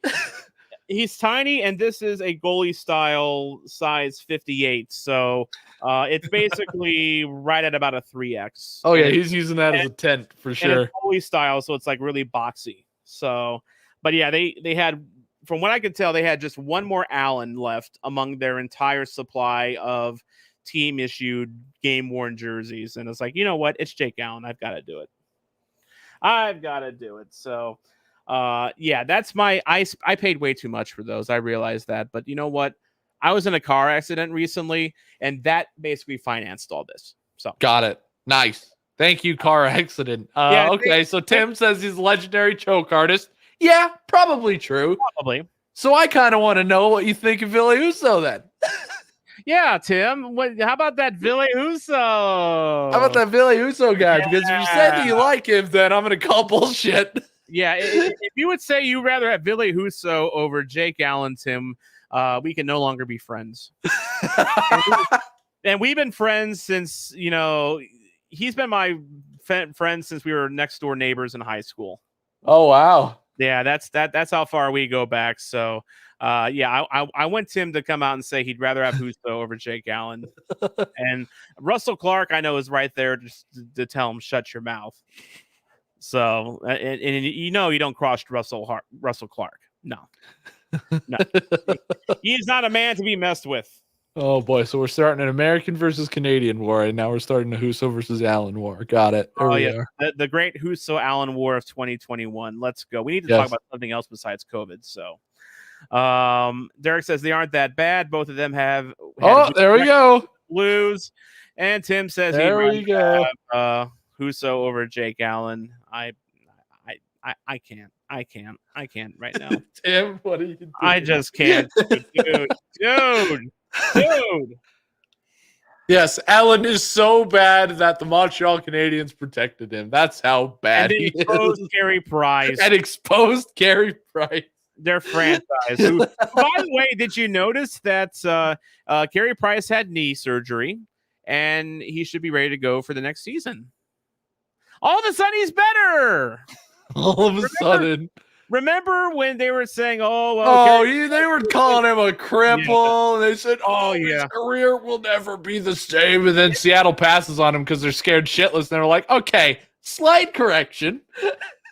He's tiny, and this is a goalie style size 58. So it's basically right at about a 3X. Oh yeah, he's using that as a tent for sure. It's goalie style, so it's like really boxy. So, but yeah, they had, from what I could tell, they had just one more Allen left among their entire supply of team issued game worn jerseys, and it's like, you know what? It's Jake Allen. I've got to do it. So. Yeah, that's my I paid way too much for those. I realized that, but you know what? I was in a car accident recently, and that basically financed all this. So got it. Nice. Thank you, car accident. Okay, so Tim says he's a legendary choke artist. Yeah, probably true. Probably. So I kind of want to know what you think of Ville Husso then. Yeah, Tim. How about that Ville Husso? How about that Ville Husso guy? Because if you said that you like him, then I'm going to call bullshit. Yeah, if you would say you'd rather have Ville Husso over Jake Allen, Tim, we can no longer be friends. and we've been friends since, he's been my friend since we were next door neighbors in high school. Oh, wow. Yeah, that's how far we go back. So, I want Tim to come out and say he'd rather have Husso over Jake Allen. And Russell Clark, I know, is right there just to tell him, shut your mouth. So, and you don't cross Russell Clark. No. He's not a man to be messed with. Oh boy, so we're starting an American versus Canadian war, and now we're starting a Husso versus Allen war. Got it. The great Husso Allen war of 2021. Let's go. We need to talk about something else besides COVID. So, Derek says they aren't that bad. Both of them have. There we go. Blues, and Tim says there we go. Husso over Jake Allen. I can't right now. Tim, what are you doing? I just can't, dude. Yes, Allen is so bad that the Montreal Canadiens protected him. That's how bad he exposed is. Carey Price. And exposed Carey Price. Their franchise. Who, by the way, did you notice that Carey Price had knee surgery and he should be ready to go for the next season? All of a sudden, he's better. Sudden. Remember when they were saying, they were calling him a cripple. And they said, his career will never be the same. And then Seattle passes on him because they're scared shitless. And they're like, okay, slight correction.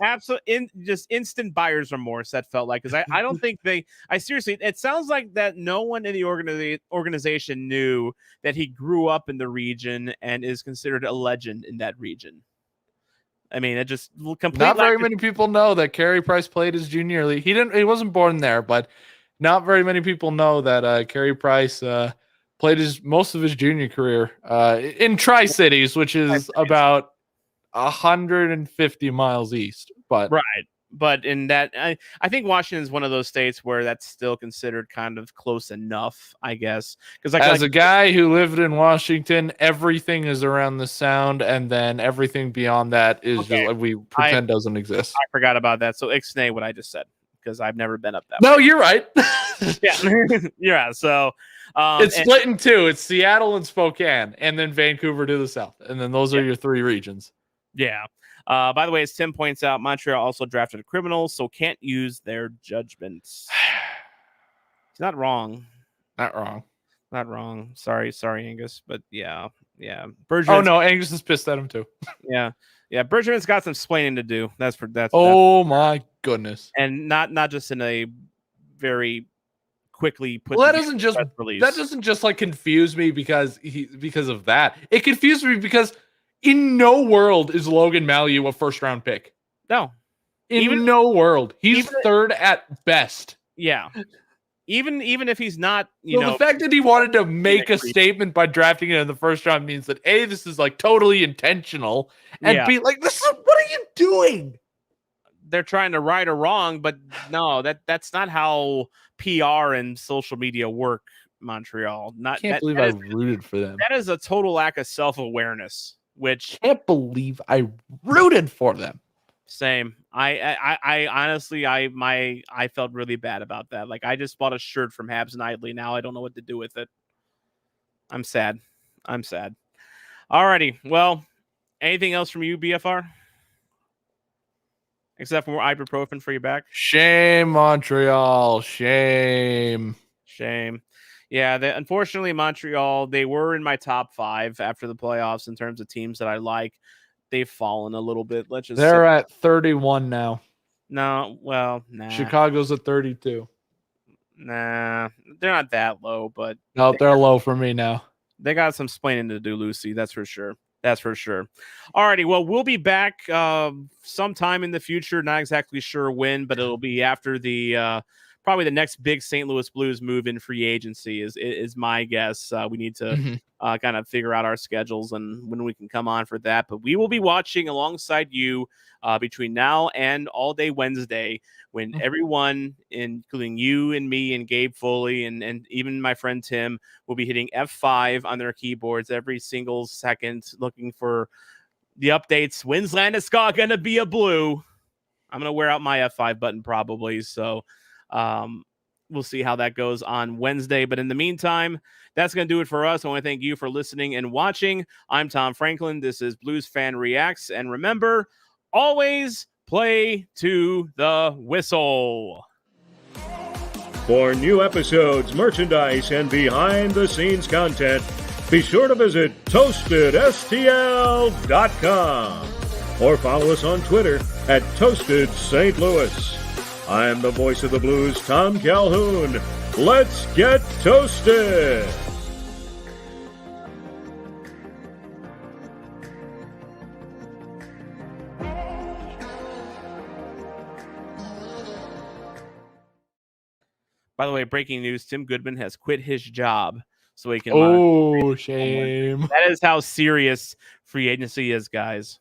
Absolutely. Just instant buyer's remorse, that felt like. Because I don't think seriously, it sounds like that no one in the organization knew that he grew up in the region and is considered a legend in that region. I mean, it just completely. Not very many people know that Carey Price played his junior league. He wasn't born there, but not very many people know that Carey Price played most of his junior career in Tri-Cities, which is about 150 miles east. But right. But in that, I think Washington is one of those states where that's still considered kind of close enough, I guess. Because as a guy who lived in Washington, everything is around the Sound, and then everything beyond that is just like we pretend doesn't exist. I forgot about that. So ixnay what I just said, because I've never been up that way. No, you're right. Yeah. So it's split in two. It's Seattle and Spokane, and then Vancouver to the south, and then those are your three regions. Yeah. By the way, as Tim points out, Montreal also drafted a criminal, so can't use their judgments. He's not wrong. Not wrong. Sorry, Angus. But yeah. Bergevin's, no, Angus is pissed at him too. Yeah. Bergevin's got some explaining to do. That's. My goodness. And not just in a very quickly put. Well, that doesn't just like confuse me because of that. It confused me because. In no world is Logan Mailloux a first-round pick. No. In no world. He's third at best. Yeah. Even if he's not, the fact that he wanted to make a statement by drafting it in the first round means that A, this is like totally intentional, and B, like, what are you doing? they're trying to right a wrong, but no, that's not how PR and social media work. Montreal, I can't believe I rooted for them. That is a total lack of self-awareness. Which can't believe I rooted for them. Same. I honestly, I felt really bad about that. Like, I just bought a shirt from Habs Nightly. Now I don't know what to do with it. I'm sad. Alrighty. Well, anything else from you, BFR? Except for more ibuprofen for your back? Shame, Montreal. Shame. Yeah, unfortunately, Montreal, they were in my top 5 after the playoffs in terms of teams that I like. They've fallen a little bit. They're at 31 now. No, well, nah. Chicago's at 32. Nah, they're not that low, but no, they're low for me now. They got some splaining to do, Lucy. That's for sure. Alrighty, well, we'll be back sometime in the future. Not exactly sure when, but it'll be after the probably the next big St. Louis Blues move in free agency is my guess. We need to kind of figure out our schedules and when we can come on for that. But we will be watching alongside you between now and all day Wednesday when everyone, including you and me and Gabe Foley and even my friend Tim, will be hitting F5 on their keyboards every single second looking for the updates. When's Landeskog going to be a Blue? I'm going to wear out my F5 button probably. So we'll see how that goes on Wednesday. But in the meantime, that's going to do it for us. I want to thank you for listening and watching. I'm Tom Franklin. This is Blues Fan Reacts. And remember, always play to the whistle. For new episodes, merchandise, and behind-the-scenes content, be sure to visit ToastedSTL.com or follow us on Twitter at Toasted St. Louis. I'm the voice of the Blues, Tom Calhoun. Let's get toasted! By the way, breaking news, Tim Goodman has quit his job so he can... Oh, shame. That is how serious free agency is, guys.